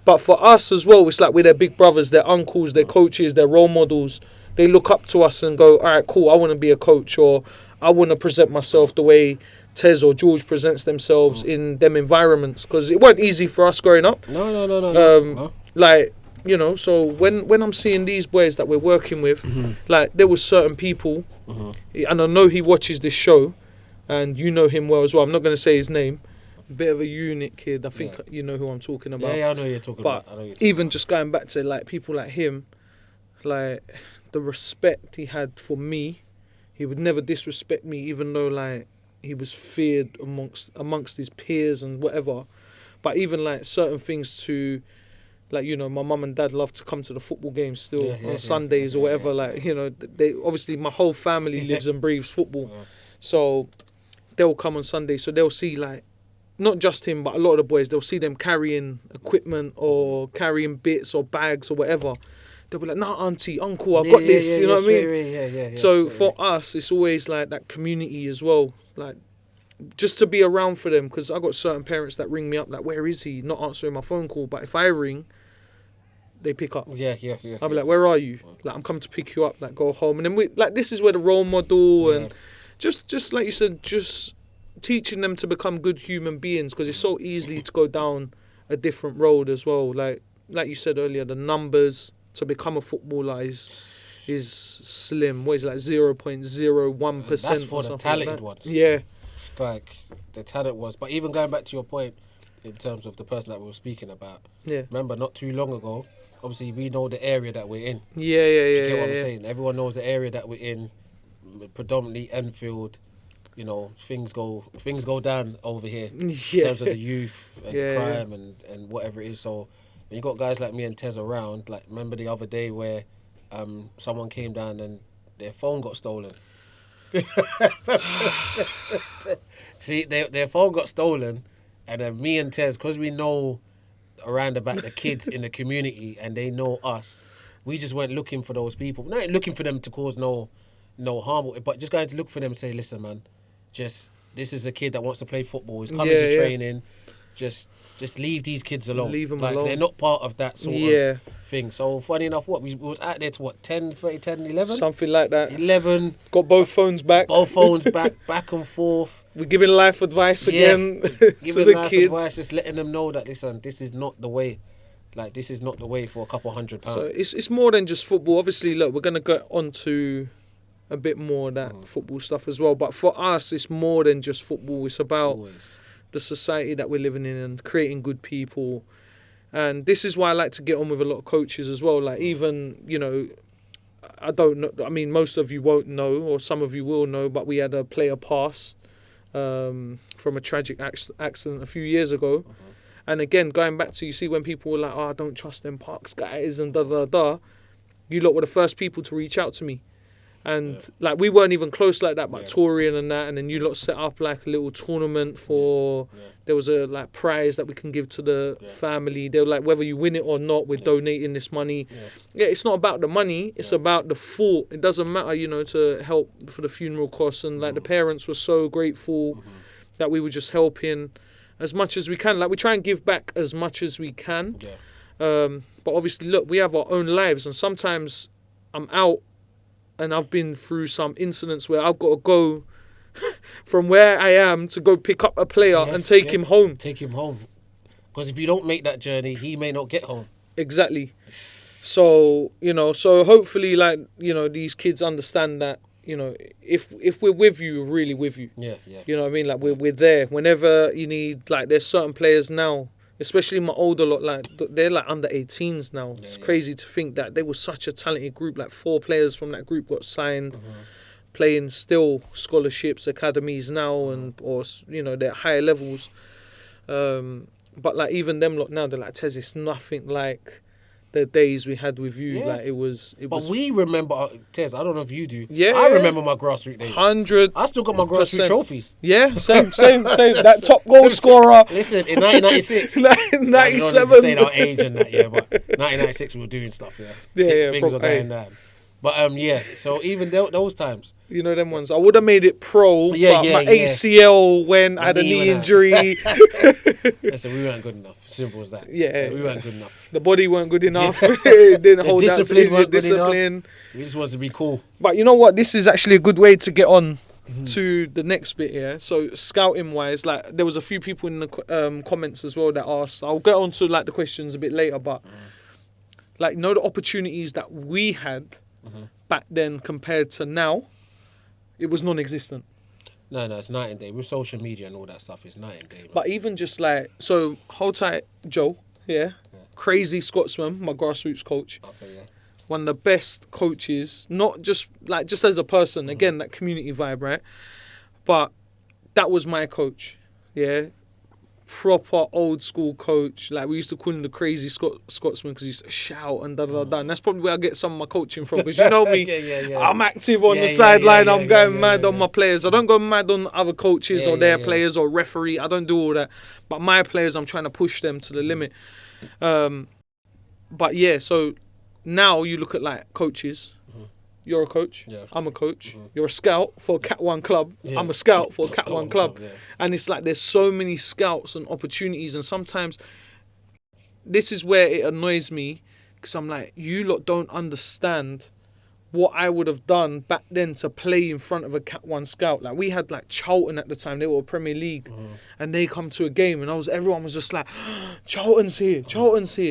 But for us as well, it's like we're their big brothers, their uncles, their coaches, their role models. They look up to us and go, all right, cool, I want to be a coach, or I want to present myself the way Tez or George presents themselves in them environments. Because it weren't easy for us growing up. No. Like, you know, so when I'm seeing these boys that we're working with, like, there was certain people, and I know he watches this show, and you know him well as well. I'm not going to say his name. Bit of a unit kid. I think you know who I'm talking about. Yeah, I know who you're talking about. But even just going back to like people like him, like the respect he had for me, he would never disrespect me, even though like he was feared amongst his peers and whatever. But even like certain things to, like, you know, my mum and dad love to come to the football games still on Sundays or whatever. Like, you know, they obviously my whole family lives and breathes football, so they'll come on Sundays. So they'll see like, not just him, but a lot of the boys, they'll see them carrying equipment or carrying bits or bags or whatever. They'll be like, nah, auntie, uncle, I've got this, you know what I mean? So for us, it's always like that community as well. Like, just to be around for them, because I got certain parents that ring me up, like, where is he? Not answering my phone call. But if I ring, they pick up. I'll be like, where are you? Like, I'm coming to pick you up, like, go home. And then we, like, this is where the role model and just like you said, just teaching them to become good human beings, because it's so easy to go down a different road as well. Like you said earlier, the numbers to become a footballer is slim. What is it, like 0.01%? That's for the talented ones. Yeah. It's like the talent was. But even going back to your point in terms of the person that we were speaking about, remember not too long ago, obviously we know the area that we're in. You get what I'm saying? Everyone knows the area that we're in, predominantly Enfield. You know, things go down over here in terms of the youth and crime and whatever it is. So when you got guys like me and Tez around, like, remember the other day where someone came down and their phone got stolen. See, their phone got stolen, and then me and Tez, because we know around about the kids in the community and they know us, we just went looking for those people. Not looking for them to cause no harm, but just going to look for them and say, listen, man, this is a kid that wants to play football. He's coming to training. Just leave these kids alone. Leave them like, alone. They're not part of that sort of thing. So funny enough, we was out there to 10, 11? Something like that. 11. Got both phones back. Back and forth. We're giving life advice again to the kids. Advice, just letting them know that, listen, this is not the way. Like, this is not the way for a couple £100. So it's more than just football. Obviously, look, we're going to get onto a bit more of that football stuff as well. But for us, it's more than just football. It's about the society that we're living in and creating good people, And this is why I like to get on with a lot of coaches as well. Like, even, you know, I don't know. I mean, most of you won't know, or some of you will know, but we had a player pass from a tragic accident a few years ago. And again, going back to, you see when people were like, oh, I don't trust them Parks guys and da. You lot were the first people to reach out to me. And like, we weren't even close like that, but touring and that, and then you lot set up like a little tournament for, there was a like prize that we can give to the family. They were like, whether you win it or not, we're donating this money. It's not about the money, it's about the thought. It doesn't matter, you know, to help for the funeral costs. And like, the parents were so grateful that we were just helping as much as we can. Like, we try and give back as much as we can. But obviously, look, we have our own lives, and sometimes I'm out and I've been through some incidents where I've got to go from where I am to go pick up a player and take him home. Take him home. Because if you don't make that journey, he may not get home. Exactly. So, you know, so hopefully, like, you know, these kids understand that, you know, if we're with you, we're really with you. Yeah. You know what I mean? Like, we're there. Whenever you need, like, there's certain players now, especially my older lot, like, they're like under 18s now. It's crazy to think that they were such a talented group. Like, 4 players from that group got signed, playing still scholarships, academies now, and, or, you know, they're at higher levels. But like, even them lot now, they're like, Tez, it's nothing like the days we had with you. Like, it was. But we remember, Tez, I don't know if you do. Yeah. I remember my grassroots days. 100. I still got my grassroots trophies. Yeah, same. That top goal scorer. Listen, in 1996. 97. I don't know saying our age and that, but 1996 we were doing stuff, Things were going down. But, so even those times. You know them ones. I would have made it pro, but my ACL when I had a knee injury. Listen, we weren't good enough. Simple as that. Yeah, we weren't good enough. The body weren't good enough. It didn't hold that discipline. We just wanted to be cool. But you know what? This is actually a good way to get on to the next bit here. So scouting wise, like, there was a few people in the comments as well that asked. I'll get on to like the questions a bit later, but like, you know, the opportunities that we had back then compared to now, it was non-existent. No, it's night and day. With social media and all that stuff, it's night and day. Man. But even just like, so hold tight, Joe, crazy Scotsman, my grassroots coach. Okay, One of the best coaches, not just like, just as a person, again, that community vibe, right? But that was my coach, proper old school coach. Like, we used to call him the crazy Scotsman because he used to shout and da. And that's probably where I get some of my coaching from, because you know me, I'm active on the sideline. I'm going mad on my players. I don't go mad on other coaches or their players or referee. I don't do all that. But my players, I'm trying to push them to the limit. But yeah, so now you look at like coaches. You're a coach. I'm a coach. You're a scout for a Cat 1 club. I'm a scout for a Cat 1 club. And it's like, there's so many scouts and opportunities. And sometimes this is where it annoys me, because I'm like, you lot don't understand what I would have done back then to play in front of a Cat 1 scout. Like, we had like Charlton at the time. They were Premier League. And they come to a game and everyone was just like, Charlton's here.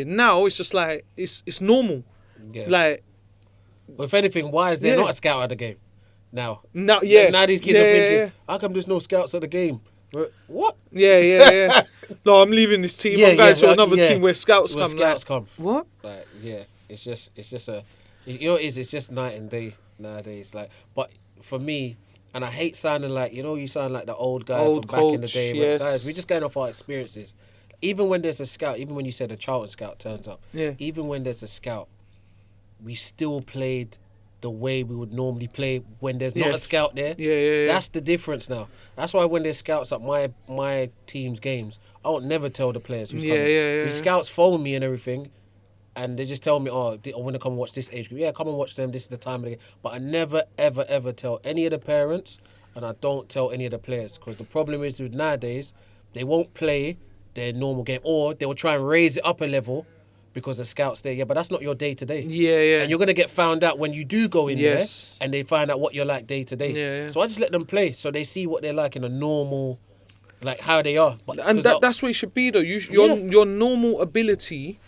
Now it's just like, it's normal. Like, well, if anything, why is there not a scout at the game now? Now these kids are thinking, how come there's no scouts at the game? What? Yeah. No, I'm leaving this team. I'm going to another team where scouts come. Scouts come. What? Like, it's just a, you know, it's just night and day nowadays. Like, but for me, and I hate sounding like, you know, you sound like the old guy from back in the day. But guys, we're just going off our experiences. Even when there's a scout, even when you said a Charlton scout turns up, even when there's a scout, we still played the way we would normally play when there's not a scout there. That's the difference now. That's why when there's scouts at my team's games, I won't never tell the players who's coming. The scouts phone me and everything, and they just tell me, I want to come and watch this age group. Yeah, come and watch them. This is the time of the game. But I never, ever, ever tell any of the parents, and I don't tell any of the players, because the problem is with nowadays, they won't play their normal game, or they will try and raise it up a level because the scouts there. But that's not your day to day. And you're gonna get found out when you do go in there, and they find out what you're like day to day. So I just let them play, so they see what they're like in a normal, like how they are. But and that's what it should be, though. Your normal ability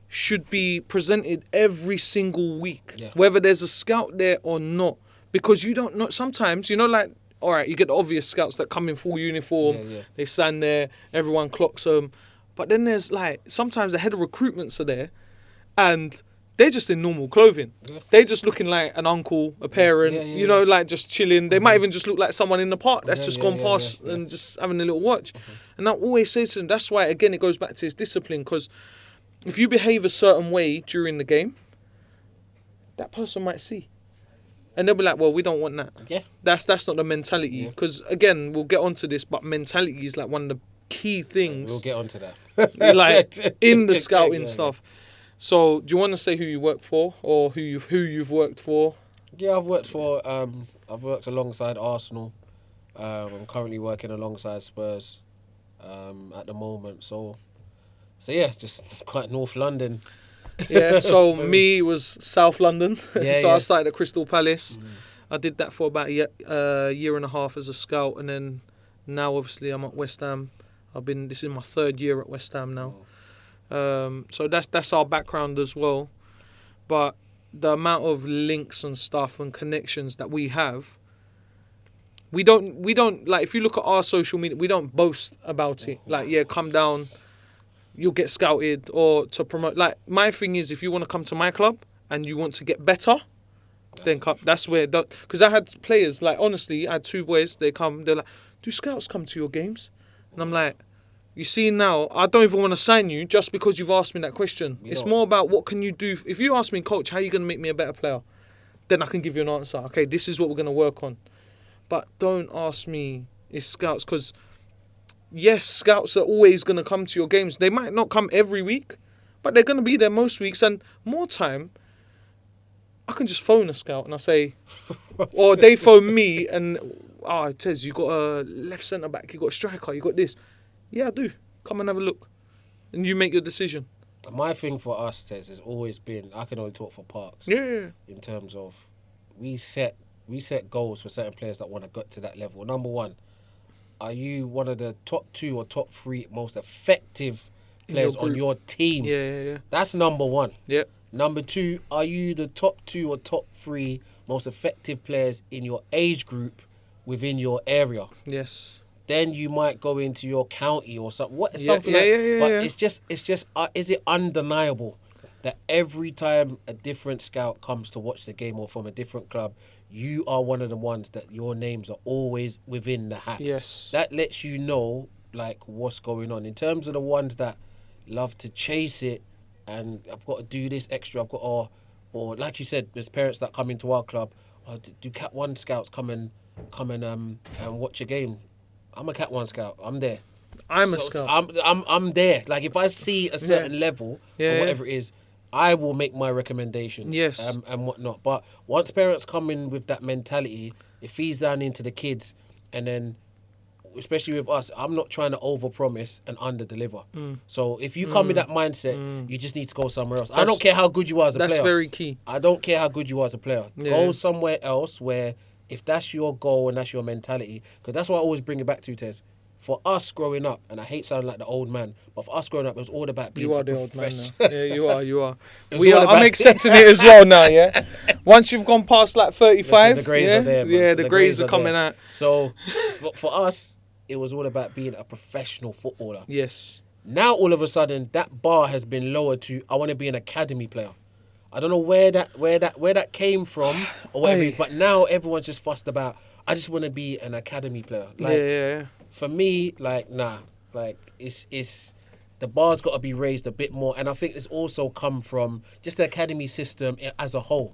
should be presented every single week, whether there's a scout there or not, because you don't know. Sometimes, you know, like, all right, you get the obvious scouts that come in full uniform, they stand there, everyone clocks them. But then there's like sometimes the head of recruitments are there, and they're just in normal clothing. Yeah. They're just looking like an uncle, a parent, you know, like just chilling. They might even just look like someone in the park that's just gone past and just having a little watch. And I always say to them, that's why, again, it goes back to his discipline, because if you behave a certain way during the game, that person might see. And they'll be like, well, we don't want that. Yeah. That's not the mentality. Because, again, we'll get onto this, but mentality is like one of the key things. We'll get onto that. Like, in the scouting stuff. So, do you want to say who you work for, or who you've worked for? Yeah, I've worked alongside Arsenal. I'm currently working alongside Spurs at the moment. So yeah, just quite North London. Yeah, so me was South London. Yeah, I started at Crystal Palace. I did that for about a year and a half as a scout, and then now obviously I'm at West Ham. This is my 3rd year at West Ham now. So that's our background as well. But the amount of links and stuff and connections that we have, we don't like, if you look at our social media, we don't boast about it. Like, yeah, come down, you'll get scouted, or to promote. Like, my thing is, if you want to come to my club and you want to get better, then come. That's where, because I had players, like, honestly, I had 2 boys, they're like, do scouts come to your games? And I'm like, you see now, I don't even want to sign you just because you've asked me that question. It's more about what can you do. If you ask me, coach, how are you going to make me a better player? Then I can give you an answer. Okay, this is what we're going to work on. But don't ask me, is scouts, because yes, scouts are always going to come to your games. They might not come every week, but they're going to be there most weeks. And more time, I can just phone a scout and I say, or they phone me and, Tez, you got a left centre back, you got a striker, you got this. Yeah, I do. Come and have a look. And you make your decision. My thing for us, Tez, has always been, I can only talk for Parks. Yeah. In terms of, we set goals for certain players that want to get to that level. Number 1, are you one of the top 2 or top 3 most effective players on your team? Yeah. That's number 1. Yeah. Number 2, are you the top 2 or top 3 most effective players in your age group within your area? Yes. Then you might go into your county or something. But it's just. Is it undeniable that every time a different scout comes to watch the game or from a different club, you are one of the ones that your names are always within the hat? Yes. That lets you know, like, what's going on. In terms of the ones that love to chase it and I've got to do this extra, I've got or like you said, there's parents that come into our club. Do Cat 1 scouts come and watch a game? I'm a Cat 1 scout. I'm there. I'm a scout. I'm there. Like, if I see a certain level or whatever it is, I will make my recommendations. Yes. And whatnot. But once parents come in with that mentality, it feeds down into the kids, and then, especially with us, I'm not trying to overpromise and underdeliver. So if you come with that mindset, you just need to go somewhere else. I don't care how good you are as a player. That's very key. I don't care how good you are as a player. Yeah. Go somewhere else where, if that's your goal and that's your mentality, because that's what I always bring it back to, Tez. For us growing up, and I hate sounding like the old man, but for us growing up, it was all about being a professional. You are the old man now. Yeah, you are. I'm accepting it as well now, yeah? Once you've gone past like 35, the greys are there, man. Yeah, the greys are coming out. So, for us, it was all about being a professional footballer. Yes. Now, all of a sudden, that bar has been lowered to, I want to be an academy player. I don't know where that came from or whatever it is, but now everyone's just fussed about, I just want to be an academy player. Like, yeah. For me, like, nah, like, it's the bar's got to be raised a bit more, and I think it's also come from just the academy system as a whole.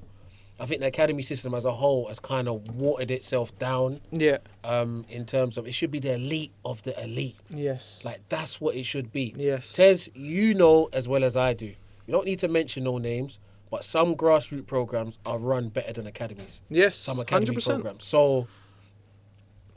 I think the academy system as a whole has kind of watered itself down. Yeah. In terms of, it should be the elite of the elite. Yes. Like, that's what it should be. Yes. Tez, you know as well as I do. You don't need to mention no names, but some grassroots programs are run better than academies. Yes. Some academy 100%. programs. So,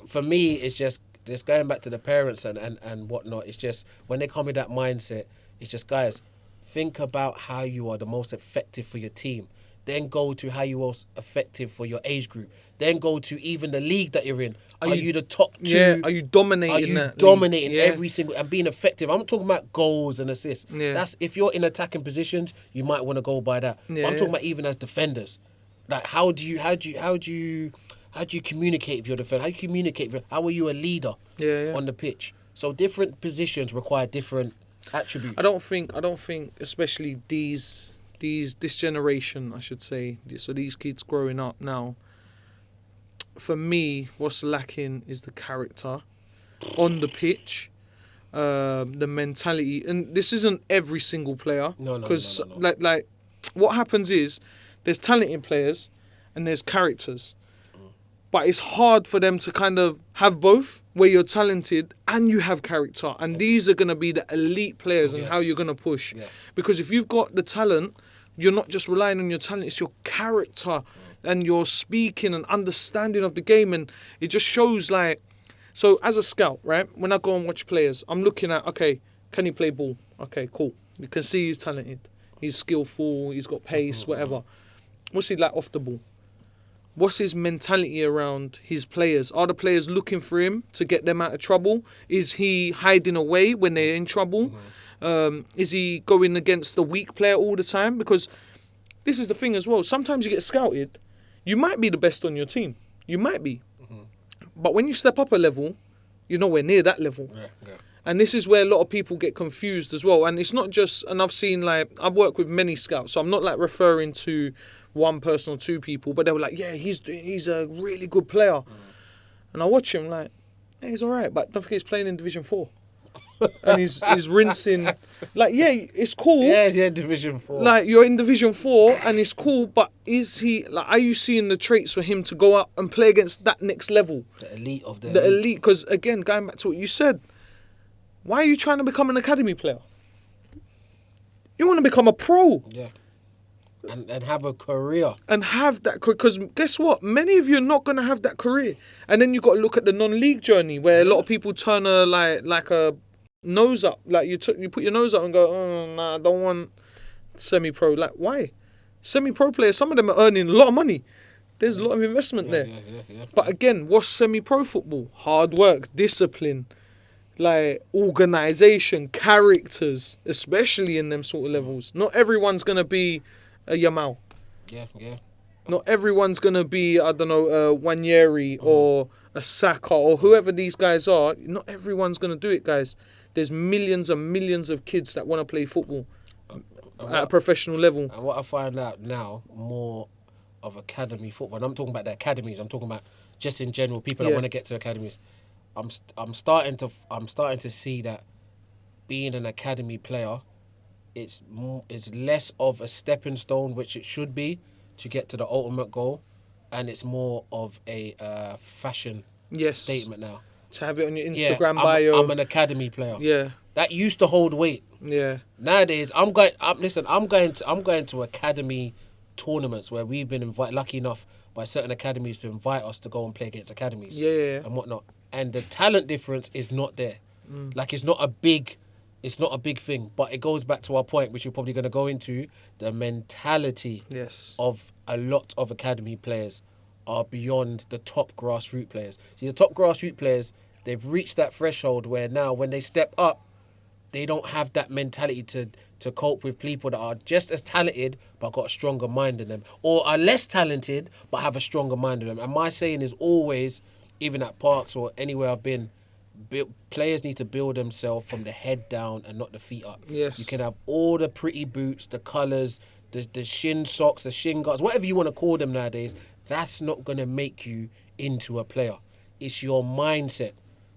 for me, it's just going back to the parents and whatnot. It's just, when they come with that mindset, it's just, guys, think about how you are the most effective for your team. Then go to how you are effective for your age group. Then go to even the league that you're in. Are you the top 2? Yeah. Are you dominating? Are you dominating every single and being effective? I'm not talking about goals and assists. Yeah. That's, if you're in attacking positions, you might want to go by that. Yeah. But I'm talking about even as defenders. Like, how do you communicate with your defender? How are you a leader on the pitch? So different positions require different attributes. I don't think, especially this generation, I should say. So these kids growing up now. For me, what's lacking is the character on the pitch, the mentality, and this isn't every single player. No. Because like, what happens is there's talented players and there's characters, but it's hard for them to kind of have both, where you're talented and you have character, and these are gonna be the elite players and how you're gonna push. Yeah. Because if you've got the talent, you're not just relying on your talent; it's your character. And your speaking and understanding of the game, and it just shows like. So as a scout, right, when I go and watch players, I'm looking at, okay, can he play ball? Okay, cool. You can see he's talented, he's skillful, he's got pace, whatever. What's he like off the ball? What's his mentality around his players? Are the players looking for him to get them out of trouble? Is he hiding away when they're in trouble? Is he going against the weak player all the time? Because this is the thing as well. Sometimes you get scouted. You might be the best on your team. You might be. But when you step up a level, you're nowhere near that level. Yeah. And this is where a lot of people get confused as well. And it's not just, and I've seen like, I've worked with many scouts, so I'm not like referring to one person or two people, but they were like, yeah, he's a really good player. And I watch him like, yeah, he's all right, but don't forget he's playing in Division 4. And he's rinsing. Like, yeah, it's cool. Yeah, Division 4. Like, you're in Division 4 and it's cool, but is he, like, are you seeing the traits for him to go out and play against that next level? The elite of the elite. Because, again, going back to what you said, why are you trying to become an academy player? You want to become a pro. Yeah. And have a career. And have that career. Because guess what? Many of you are not going to have that career. And then you got to look at the non-league journey, where a lot of people turn like a nose up. Like, you put your nose up and go, oh, nah, I don't want semi-pro. Like, why? Semi-pro players, some of them are earning a lot of money. There's a lot of investment there. Yeah. But again, what's semi-pro football? Hard work, discipline, like organisation, characters, especially in them sort of levels. Not everyone's going to be a Yamal. Yeah. Not everyone's going to be, I don't know, a Wanyeri or a Saka or whoever these guys are. Not everyone's going to do it, guys. There's millions and millions of kids that want to play football at a professional level. And what I find out now, more of academy football, and I'm talking about the academies, I'm talking about just in general, people that want to get to academies. I'm starting to see that being an academy player, it's less of a stepping stone, which it should be, to get to the ultimate goal, and it's more of a fashion statement now. To have it on your Instagram bio. I'm an academy player. Yeah. That used to hold weight. Yeah. Nowadays, I'm going to academy tournaments where we've been lucky enough by certain academies to invite us to go and play against academies. Yeah. And whatnot. And the talent difference is not there. Like, it's not a big thing, but it goes back to our point, which we're probably going to go into, the mentality of a lot of academy players are beyond the top grassroots players. See, the top grassroots players, they've reached that threshold where now when they step up, they don't have that mentality to cope with people that are just as talented but got a stronger mind than them, or are less talented but have a stronger mind than them. And my saying is always, even at parks or anywhere I've been, players need to build themselves from the head down and not the feet up. Yes. You can have all the pretty boots, the colours, the shin socks, the shin guards, whatever you want to call them nowadays. That's not going to make you into a player. It's your mindset.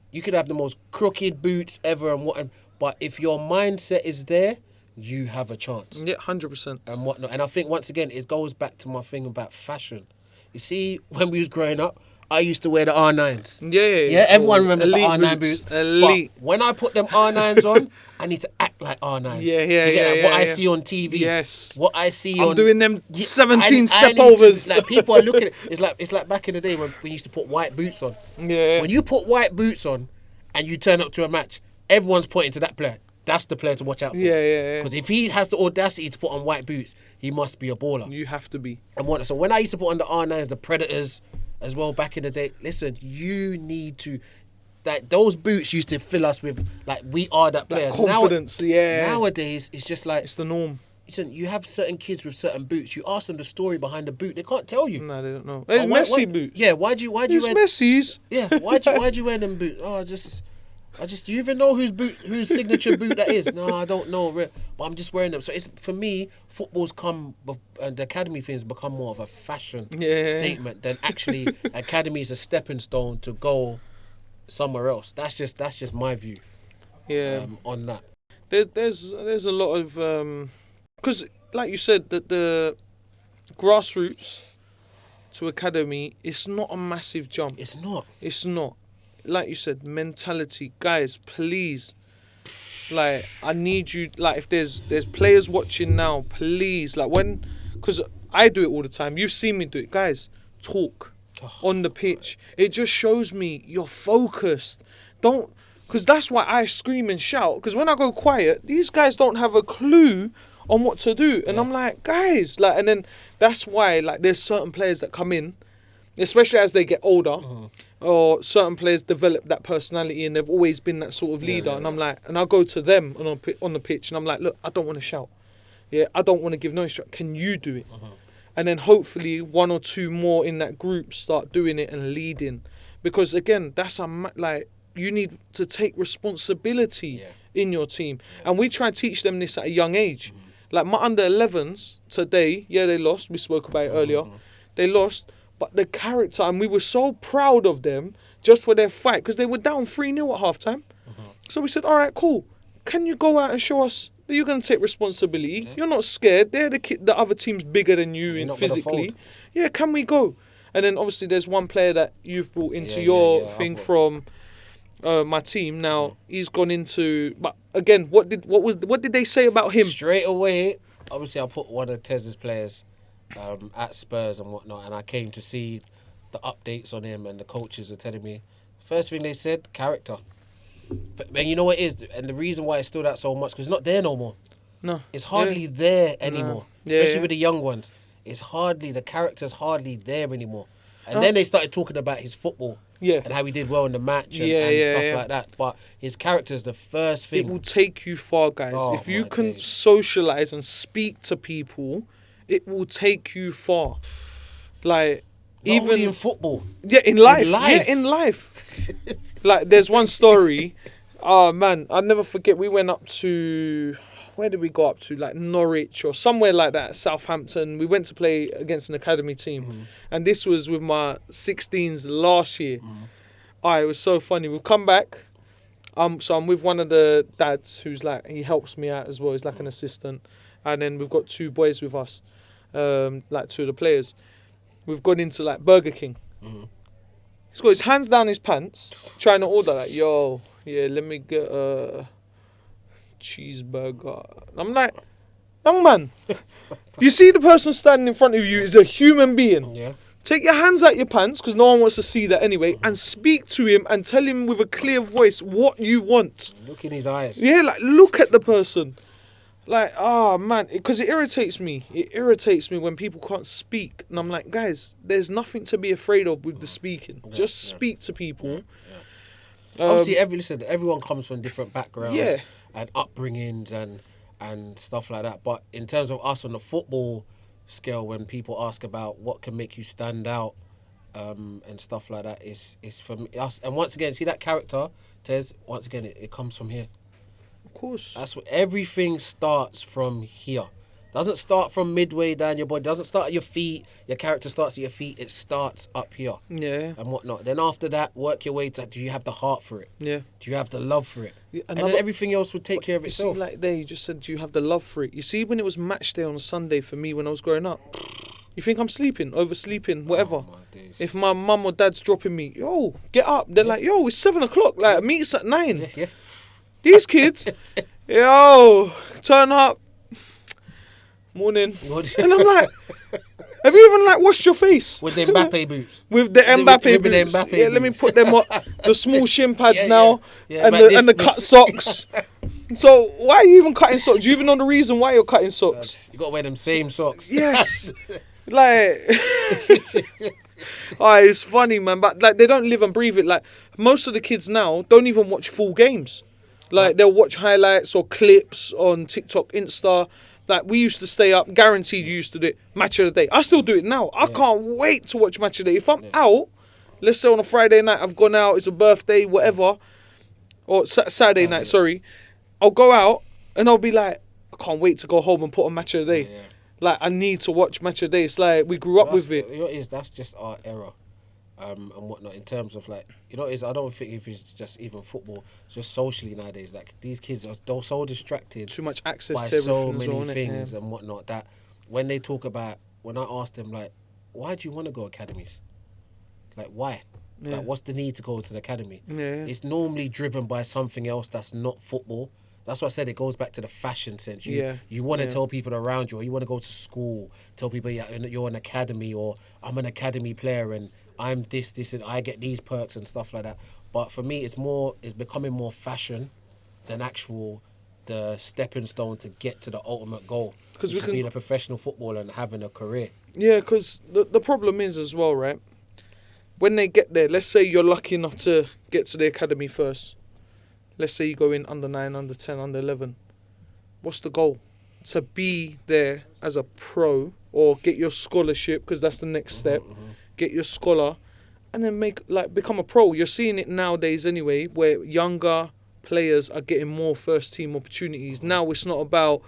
You could have the most crooked boots ever and whatnot, but if your mindset is there, you have a chance. Yeah, 100%. And whatnot. And I think, once again, it goes back to my thing about fashion. You see, when we was growing up, I used to wear the R9s. Yeah, everyone remembers the R9 boots. Elite. But when I put them R9s on, I need to act like R9. Yeah. What I see on TV. Yes. What I see I'm on... doing them 17 I step overs. like, people are looking at it. It's like back in the day when we used to put white boots on. Yeah. When you put white boots on and you turn up to a match, everyone's pointing to that player. That's the player to watch out for. Yeah. Because if he has the audacity to put on white boots, he must be a baller. You have to be. And so when I used to put on the R9s, the Predators as well back in the day, listen, you need to... Like, those boots used to fill us with, like, we are that player. Confidence, Nowadays, it's just like... It's the norm. Listen, you have certain kids with certain boots. You ask them the story behind the boot, they can't tell you. No, they don't know. Hey, Messi boot. Yeah, why'd you wear... Messi's. Yeah, why'd you wear them boots? Oh, Do you even know whose signature boot that is? No, I don't know. But I'm just wearing them. So it's for me, football's and the academy things become more of a fashion statement than actually academy is a stepping stone to go somewhere else. That's just my view. Yeah. On that. There's a lot of because like you said that the grassroots to academy, it's not a massive jump. It's not. It's not. Like you said, mentality, guys. Please, like I need you. Like if there's players watching now, please, like because I do it all the time. You've seen me do it, guys. Talk on the pitch. It just shows me you're focused. Don't. Because that's why I scream and shout. Because when I go quiet, these guys don't have a clue on what to do. And I'm like, guys. And then that's why, there's certain players that come in, especially as they get older, or certain players develop that personality and they've always been that sort of leader. And I'm like, and I go to them on the pitch and I'm like, look, I don't want to shout. Yeah, I don't want to give no instruction. Can you do it? And then hopefully one or two more in that group start doing it and leading. Because again, that's you need to take responsibility in your team. And we try and teach them this at a young age. Like my under 11s today, they lost. We spoke about it earlier. They lost. But the character, and we were so proud of them just for their fight. Because they were down 3-0 at half-time. So we said, all right, cool. Can you go out and show us that you're going to take responsibility? You're not scared. They're the other team's bigger than you physically. Yeah, can we go? And then obviously there's one player that you've brought into your thing from... my team now. He's gone into, but again, what did they say about him straight away? Obviously, I put one of Tez's players at Spurs and whatnot, and I came to see the updates on him, and the coaches are telling me first thing they said, character. And you know what it is, and the reason why it stood out so much because it's not there no more. No, it's hardly there anymore. Especially with the young ones, the character's hardly there anymore. And then they started talking about his football. And how he did well in the match and stuff like that. But his character is the first thing. It will take you far, guys. If you can socialise and speak to people, it will take you far. Not only in football. Yeah, in life. Yeah, in life. There's one story. Oh, man, I'll never forget. We went up to... Where did we go up to? Norwich or somewhere like that, Southampton. We went to play against an academy team. And this was with my 16s last year. It was so funny. We've come back. So I'm with one of the dads who's he helps me out as well. He's an assistant. And then we've got two boys with us, two of the players. We've gone into Burger King. He's got his hands down his pants, trying to order let me get a cheeseburger. I'm like, young man, you see the person standing in front of you is a human being. Yeah. Take your hands out your pants, because no one wants to see that anyway, and speak to him and tell him with a clear voice what you want. Look in his eyes. Yeah, look at the person. Man, because it irritates me. It irritates me when people can't speak. And I'm like, guys, there's nothing to be afraid of with the speaking. Just speak to people. Obviously, everyone comes from different backgrounds and upbringings and stuff like that. But in terms of us on the football scale, when people ask about what can make you stand out and stuff like that, is from us. And once again, see that character, Tez, once again, it comes from here. Of course. That's what everything starts from here. Doesn't start from midway down your body. Doesn't start at your feet. Your character starts at your feet. It starts up here. Yeah. And whatnot. Then after that, work your way to, do you have the heart for it? Yeah. Do you have the love for it? Yeah, and then everything else would take care of itself. You see, there, you just said, do you have the love for it? You see, when it was match day on a Sunday for me when I was growing up, you think I'm sleeping, oversleeping, whatever. Oh, my days. If my mum or dad's dropping me, yo, get up. They're like, yo, it's 7 o'clock. Meet's at 9. Yeah. These kids, yo, turn up. Morning. And I'm like, have you even washed your face? With the Mbappe boots. With the Mbappe boots. Let me put them on. The small shin pads now. And the cut socks. So why are you even cutting socks? Do you even know the reason why you're cutting socks? You got to wear them same socks. Yes. It's funny, man. But they don't live and breathe it. Most of the kids now don't even watch full games. They'll watch highlights or clips on TikTok, Insta. We used to stay up, guaranteed you used to do it, match of the day. I still do it now. I can't wait to watch match of the day. If I'm out, let's say on a Friday night, I've gone out, it's a birthday, whatever, or Saturday night, sorry, I'll go out and I'll be like, I can't wait to go home and put on Match of the Day. Yeah. Like, I need to watch Match of the Day. It's like, we grew up with it. You know what it is? That's just our era. And whatnot, in terms of like, you know, I don't think if it's just even football, it's just socially nowadays. Like, these kids are so distracted, Too much access by to everything so as many well, innit? things Yeah. and whatnot, that when they talk about, when I ask them like, why do you want to go academies? Like, why? Yeah. Like, what's the need to go to the academy? Yeah. It's normally driven by something else that's not football. That's why I said it goes back to the fashion sense. You want to tell people around you, or you want to go to school, tell people you're an academy, or I'm an academy player and I'm this, and I get these perks and stuff like that. But for me, it's becoming more fashion than the stepping stone to get to the ultimate goal, which is being a professional footballer and having a career. Yeah, because the problem is as well, right? When they get there, let's say you're lucky enough to get to the academy first. Let's say you go in under 9, under 10, under 11. What's the goal? To be there as a pro or get your scholarship, because that's the next step. Get your scholar and then become a pro. You're seeing it nowadays anyway, where younger players are getting more first team opportunities. Now it's not about,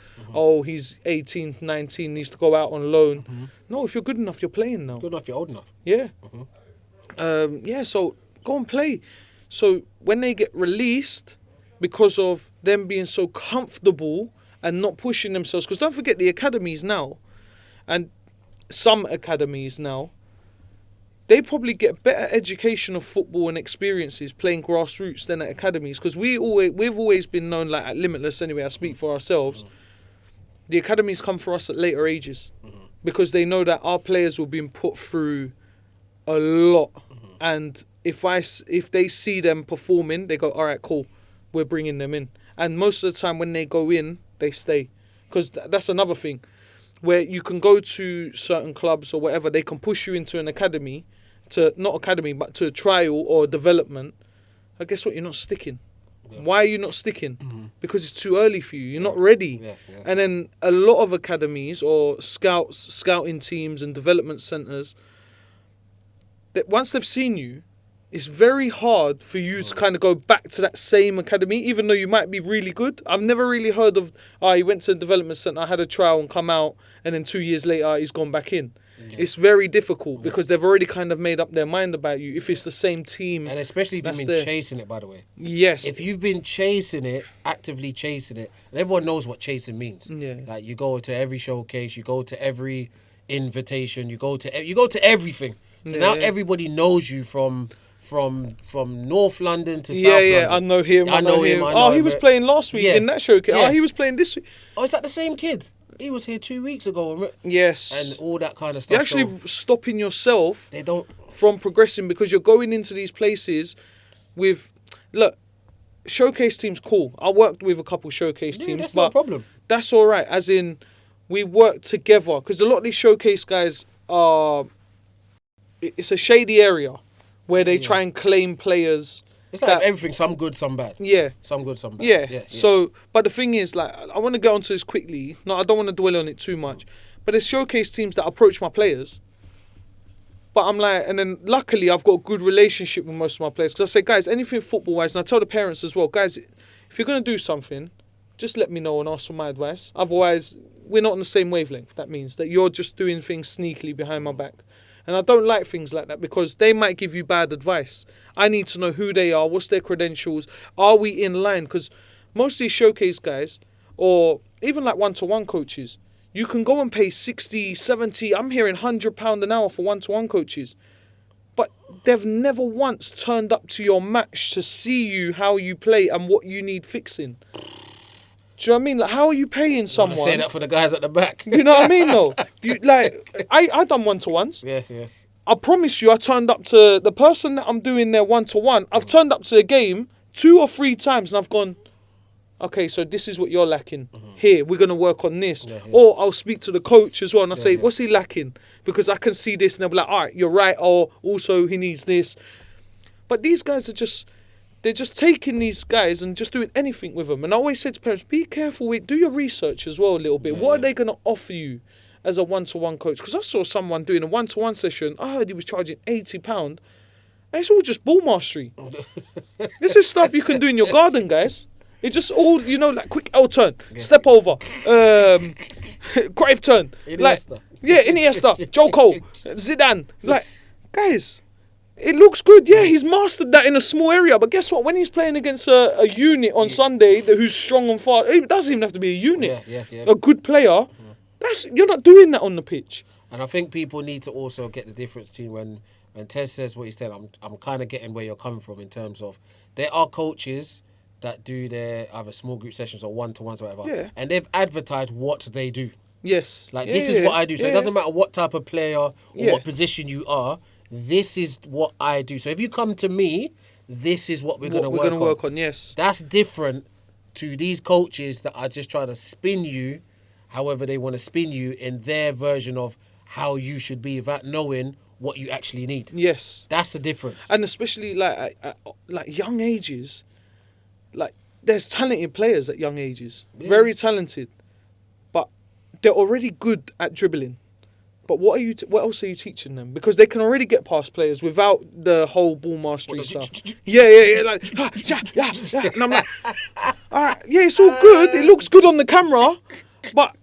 he's 18, 19, needs to go out on loan. No, if you're good enough, you're playing now. Good enough, you're old enough. Yeah. So go and play. So when they get released, because of them being so comfortable and not pushing themselves, because don't forget the academies now, and some academies now, they probably get better education of football and experiences playing grassroots than at academies, because we've always been known, like at Limitless anyway, I speak for ourselves, the academies come for us at later ages, because they know that our players will be put through a lot, and if they see them performing, they go, all right, cool, we're bringing them in. And most of the time when they go in, they stay, because that's another thing, where you can go to certain clubs or whatever, they can push you into an academy, not academy, but to a trial or development. I guess what, you're not sticking. Yeah. Why are you not sticking? Because it's too early for you. You're not ready. Yeah. And then a lot of academies or scouting teams and development centres, that once they've seen you, it's very hard for you to kind of go back to that same academy, even though you might be really good. I've never really heard of, he went to a development centre, had a trial and come out, and then 2 years later, he's gone back in. Yeah. It's very difficult because they've already kind of made up their mind about you if it's the same team. And especially if you've been chasing it, by the way. Yes. If you've been chasing it, actively chasing it, and everyone knows what chasing means. Yeah. Like, you go to every showcase, you go to every invitation, you go to everything. So now everybody knows you from North London to South London. Yeah, I know him. I know him. He was playing last week in that showcase. Yeah. He was playing this week. Oh, is that the same kid? He was here 2 weeks ago. Yes. And all that kind of stuff. You're actually stopping yourself from progressing, because you're going into these places with... Look, showcase teams, cool. I worked with a couple showcase teams. That's no problem. That's all right. As in, we work together. Because a lot of these showcase guys are... It's a shady area where they try and claim players. It's like everything, some good, some bad. Yeah. Some good, some bad. Yeah. So, but the thing is, like, I want to get onto this quickly. No, I don't want to dwell on it too much. But there's showcase teams that approach my players. But I'm like, and then luckily I've got a good relationship with most of my players. Because I say, guys, anything football-wise, and I tell the parents as well, guys, if you're going to do something, just let me know and ask for my advice. Otherwise, we're not on the same wavelength. That means that you're just doing things sneakily behind my back. And I don't like things like that, because they might give you bad advice. I need to know who they are, what's their credentials, are we in line? Because most of these showcase guys, or even like one-to-one coaches, you can go and pay 60, 70, I'm hearing £100 an hour for one-to-one coaches. But they've never once turned up to your match to see you, how you play and what you need fixing. Do you know what I mean? Like, how are you paying someone? Say that for the guys at the back. You know what I mean, though? I done one-to-ones. Yeah. I promise you, I turned up to the person that I'm doing their one-to-one. I've turned up to the game 2 or 3 times and I've gone, okay, so this is what you're lacking. Here, we're going to work on this. Yeah. Or I'll speak to the coach as well and I'll say, what's he lacking? Because I can see this, and they'll be like, all right, you're right. Or also he needs this. But these guys are they're just taking these guys and just doing anything with them. And I always say to parents, be careful, do your research as well a little bit. Yeah. What are they going to offer you as a one-to-one coach? Because I saw someone doing a one-to-one session, I heard he was charging £80, And it's all just ball mastery. This is stuff you can do in your garden, guys. It's just all, like quick L turn, step over, Cruyff turn. Iniesta. Iniesta, Joe Cole, Zidane. Like, guys, it looks good. Yeah, he's mastered that in a small area. But guess what? When he's playing against a unit on Sunday who's strong and fast, it doesn't even have to be a unit. Yeah. A good player, you're not doing that on the pitch. And I think people need to also get the difference between when Tez says what he's saying, I'm kind of getting where you're coming from in terms of there are coaches that do their either small group sessions or one-to-ones or whatever. Yeah. And they've advertised what they do. Yes. Like, this is what I do. So it doesn't matter what type of player or what position you are. This is what I do. So if you come to me, this is what we're going to work on. Yes. That's different to these coaches that are just trying to spin you however they want to spin you in their version of how you should be without knowing what you actually need. Yes. That's the difference. And especially like young ages, like there's talented players at young ages. Yeah. Very talented. But they're already good at dribbling. But what else are you teaching them? Because they can already get past players without the whole ball mastery stuff. Yeah. Like, and I'm like, all right, yeah, it's all good. It looks good on the camera, but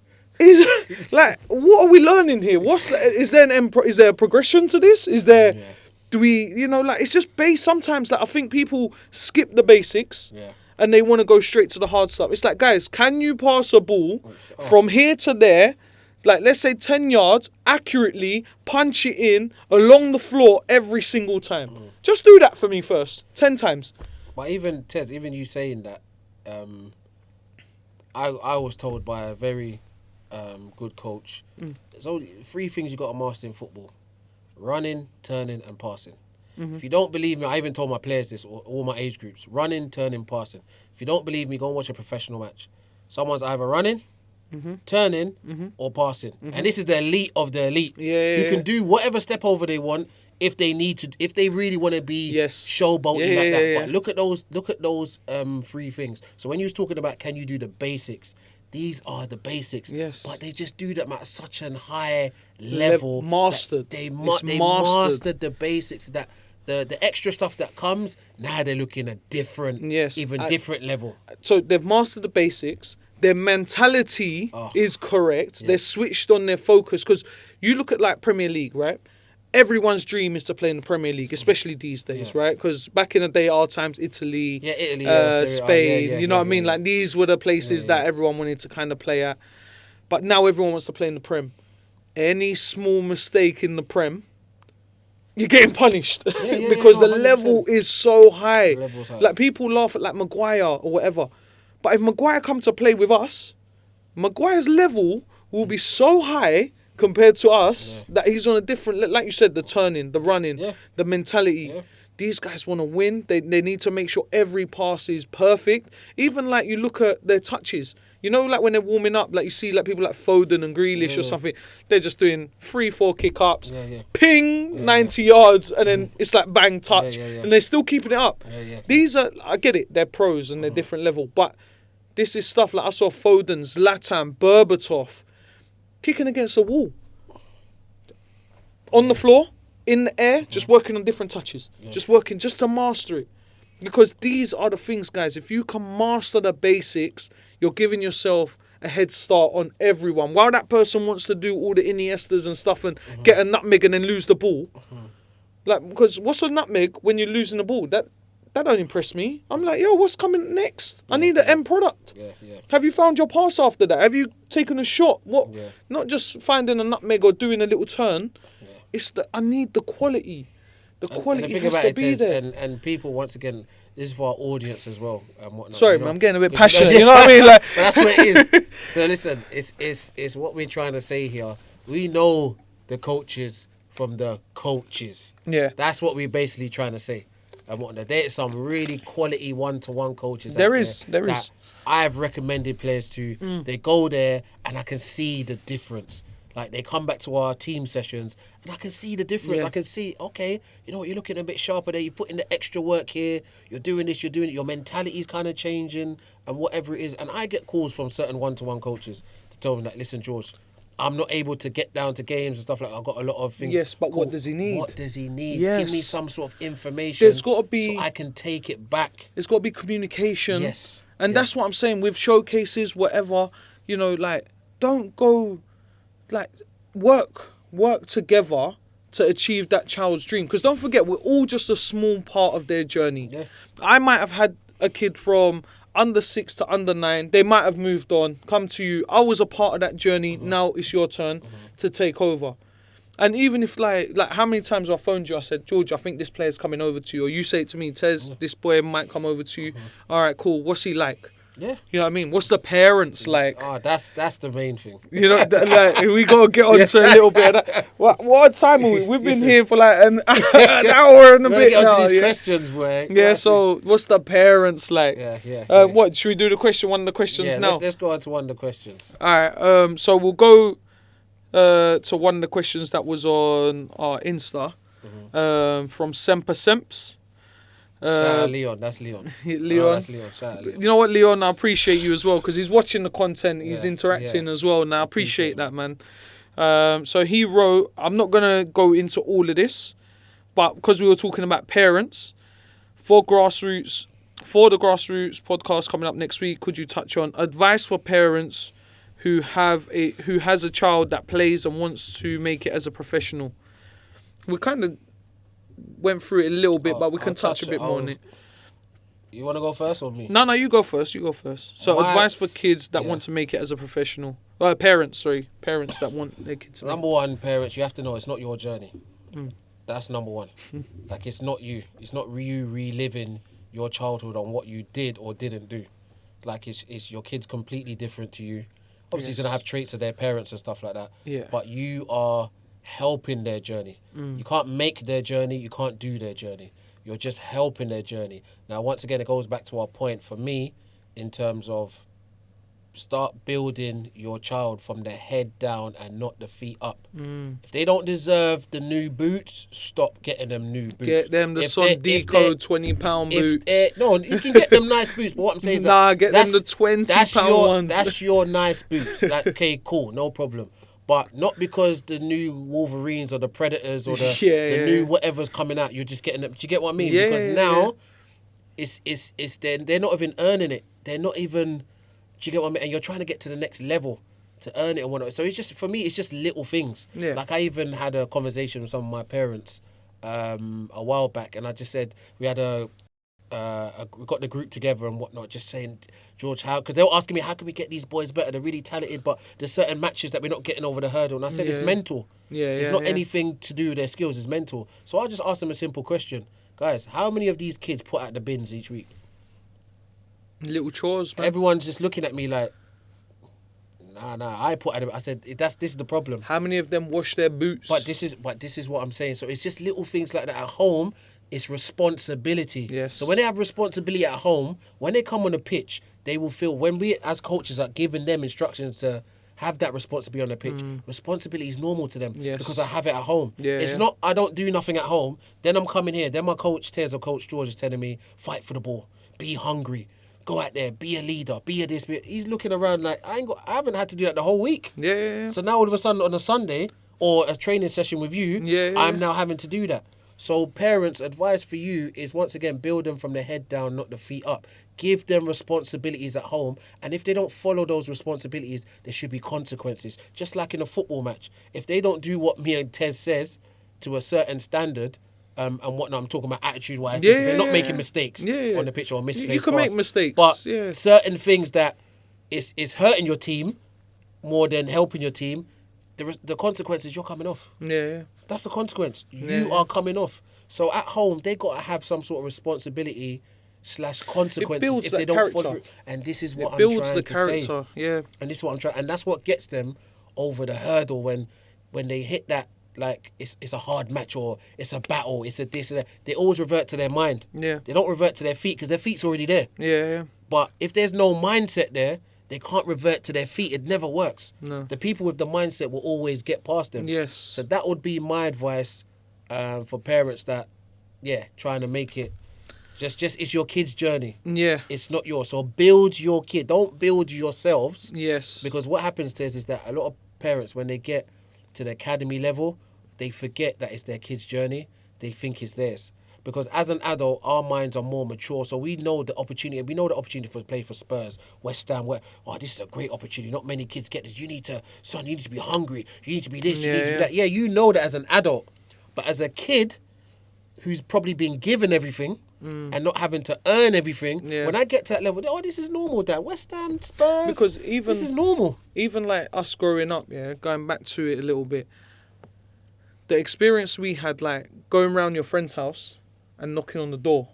like, what are we learning here? Is there a progression to this? Is there? Yeah. Do we? It's just based. Sometimes, like, I think people skip the basics. Yeah. And they want to go straight to the hard stuff. It's like, guys, can you pass a ball from here to there? Like, let's say 10 yards, accurately punch it in along the floor every single time. Just do that for me first, 10 times. But even, Tez, even you saying that, I was told by a very good coach, there's only 3 things you got to master in football. Running, turning, and passing. Mm-hmm. If you don't believe me, I even told my players this, all my age groups. Running, turning, passing. If you don't believe me, go and watch a professional match. Someone's either running, turning, or passing. And this is the elite of the elite. You can do whatever step over they want if they need to, if they really want to be showboating like that. But look at those 3 things. So when you was talking about can you do the basics, these are the basics. Yes. But they just do them at such a high level. Mastered. They mastered the basics. That the extra stuff that comes, now they're looking at different level. So they've mastered the basics. Their mentality is correct. Yes. They're switched on their focus. Because you look at like Premier League, right? Everyone's dream is to play in the Premier League, especially these days, right? Because back in the day, our times, Italy, Spain, you know what I mean? Like, these were the places that everyone wanted to kind of play at. But now everyone wants to play in the Prem. Any small mistake in the Prem, you're getting punished. Because the level is so high. Like, people laugh at, like, Maguire or whatever. But if Maguire come to play with us, Maguire's level will be so high compared to us that he's on a different, like you said, the turning, the running, the mentality. These guys want to win. They need to make sure every pass is perfect. Even like you look at their touches. Like when they're warming up, like you see like people like Foden and Grealish or something, they're just doing 3-4 kick-ups, ping, 90 yards, and then it's like bang, touch, and they're still keeping it up. These are, I get it, they're pros and they're different level, but this is stuff like I saw Foden, Zlatan, Berbatov, kicking against a wall. On the floor, in the air, just working on different touches. Just working, just to master it. Because these are the things, guys. If you can master the basics, you're giving yourself a head start on everyone. While that person wants to do all the Iniestas and stuff and get a nutmeg and then lose the ball. Like, because what's a nutmeg when you're losing the ball? That don't impress me. I'm like, yo, what's coming next? I need an end product. Have you found your pass after that? Have you taken a shot? What? Not just finding a nutmeg or doing a little turn. It's I need the quality. The quality has to be there. And people, once again, this is for our audience as well and whatnot. Sorry, man, I'm getting a bit passionate. You know what I mean? Like, but that's what it is. So listen, it's what we're trying to say here. We know the coaches from the coaches. Yeah. That's what we're basically trying to say. And whatnot. There's some really quality one-to-one coaches. There is. I've recommended players to. They go there and I can see the difference. Like, they come back to our team sessions and I can see the difference. I can see, okay, you know what, you're looking a bit sharper there. You're putting the extra work here. You're doing this, you're doing it. Your mentality's kind of changing and whatever it is. And I get calls from certain one-to-one coaches to tell me that, listen, George, I'm not able to get down to games and stuff like that. I've got a lot of things. Yes, but Cool. what does he need? What does he need? Yes. Give me some sort of information. There's got to be... so I can take it back. There's got to be communication. Yes. And that's what I'm saying with showcases, whatever, you know, like, don't go, like, work together to achieve that child's dream. Because don't forget, we're all just a small part of their journey. Yeah. I might have had a kid from under 6 to under 9. They might have moved on, come to you. I was a part of that journey. Now it's your turn to take over. And even if, like how many times I phoned you, I said, George, I think this player's coming over to you. Or you say it to me, Tez, this boy might come over to you. All right, cool. What's he like? Yeah. You know what I mean? What's the parents like? Oh, that's the main thing. You know, like, we got to get on to a little bit of that. What time are we? We've been here for like an hour and a bit get now. onto these Yeah, questions, boy. yeah, so what's the parents like? Yeah. What, should we do one of the questions now? Let's go on to one of the questions. All right, so we'll go to one of the questions that was on our Insta from Semper Semps. Shout out Leon, that's Leon. Leon. Oh, that's Leon. Shout out Leon. You know what, Leon? I appreciate you as well because he's watching the content, he's interacting as well, and I appreciate that, man. So he wrote, I'm not going to go into all of this, but because we were talking about parents, for the Grassroots podcast coming up next week, could you touch on advice for parents who has a child that plays and wants to make it as a professional? We kind of went through it a little bit, but we can touch a bit more on it. You want to go first or me? No, you go first. So advice for kids that want to make it as a professional. Parents that want their kids to Number one, parents, you have to know it's not your journey. That's number one. Like, it's not you. It's not you reliving your childhood on what you did or didn't do. Like, it's your kid's completely different to you. Obviously, he's going to have traits of their parents and stuff like that. Yeah. But you are helping their journey. You can't make their journey. You can't do their journey. You're just helping their journey. Now, once again, it goes back to our point for me in terms of start building your child from the head down and not the feet up. If they don't deserve the new boots, stop getting them new boots. Get them the Sondico £20 boots. No, you can get them nice boots, but what I'm saying is get them the £20 ones. That's your nice boots. Like, okay, cool, no problem. But not because the new Wolverines or the Predators or the new whatever's coming out, you're just getting them. Do you get what I mean? Yeah, because now it's they're not even earning it. They're not even. Do you get what I mean? And you're trying to get to the next level to earn it and whatnot. So it's just, for me, it's just little things. Yeah. Like, I even had a conversation with some of my parents a while back, and I just said we had we got the group together and whatnot, just saying, George, how? Because they were asking me, how can we get these boys better? They're really talented, but there's certain matches that we're not getting over the hurdle. And I said, it's mental. It's not anything to do with their skills. It's mental. So I just asked them a simple question. Guys, how many of these kids put out the bins each week? Little chores, man. Everyone's just looking at me like, nah. I put out. I said, this is the problem. How many of them wash their boots? But this is what I'm saying. So it's just little things like that at home. It's responsibility. Yes. So when they have responsibility at home, when they come on the pitch, they will feel, when we as coaches are giving them instructions to have that responsibility on the pitch, responsibility is normal to them because I have it at home. It's not, I don't do nothing at home. Then I'm coming here. Then my coach Tez or Coach George is telling me, fight for the ball, be hungry, go out there, be a leader, be a this. He's looking around like, I haven't had to do that the whole week. Yeah. So now all of a sudden on a Sunday or a training session with you, I'm now having to do that. So parents, advice for you is, once again, build them from the head down, not the feet up. Give them responsibilities at home. And if they don't follow those responsibilities, there should be consequences. Just like in a football match. If they don't do what me and Tez says to a certain standard, and whatnot, I'm talking about attitude-wise, they're not making mistakes on the pitch or misplaced You can make mistakes. But certain things that is hurting your team more than helping your team, the consequences, you're coming off. Yeah. That's the consequence. You are coming off. So at home, they got to have some sort of responsibility / consequences if they don't follow through. And this is what I'm trying to say. It builds the character, And this is what I'm trying, and that's what gets them over the hurdle when they hit that, like, it's a hard match or it's a battle, it's a this and that. They always revert to their mind. Yeah. They don't revert to their feet because their feet's already there. Yeah. But if there's no mindset there, they can't revert to their feet. It never works. No. The people with the mindset will always get past them. Yes. So that would be my advice for parents that, trying to make it Just it's your kid's journey. Yeah. It's not yours. So build your kid. Don't build yourselves. Yes. Because what happens is that a lot of parents, when they get to the academy level, they forget that it's their kid's journey. They think it's theirs. Because as an adult, our minds are more mature, so we know the opportunity. We know the opportunity for play for Spurs, West Ham. Where this is a great opportunity. Not many kids get this. You need to be hungry. You need to be this. You need to be that. Yeah, you know that as an adult, but as a kid, who's probably been given everything and not having to earn everything. Yeah. When I get to that level, this is normal, Dad. West Ham, Spurs. Because this is normal. Even like us growing up, going back to it a little bit, the experience we had, like going around your friend's house and knocking on the door.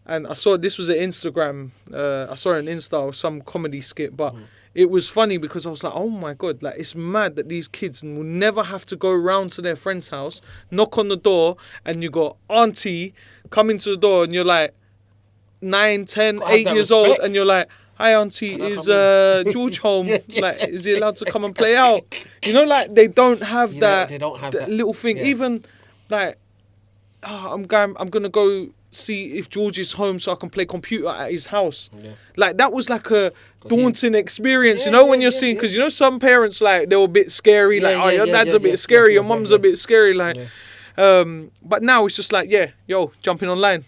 And I saw this was an Instagram. I saw an Insta or some comedy skit, but it was funny because I was like, oh my God, like it's mad that these kids will never have to go around to their friend's house, knock on the door, and you got auntie come into the door and you're like 9, 10, 8 years old, and you're like, hi auntie, is George home? Like, is he allowed to come and play out? You know, like they don't have that. They don't have that little thing. Yeah. Even like, I'm gonna go see if George is home so I can play computer at his house. Yeah. Like that was like a daunting experience, when you're seeing, because some parents, like they were a bit scary, like your dad's a bit scary, your mum's a bit scary, like. But now it's just like, jumping online.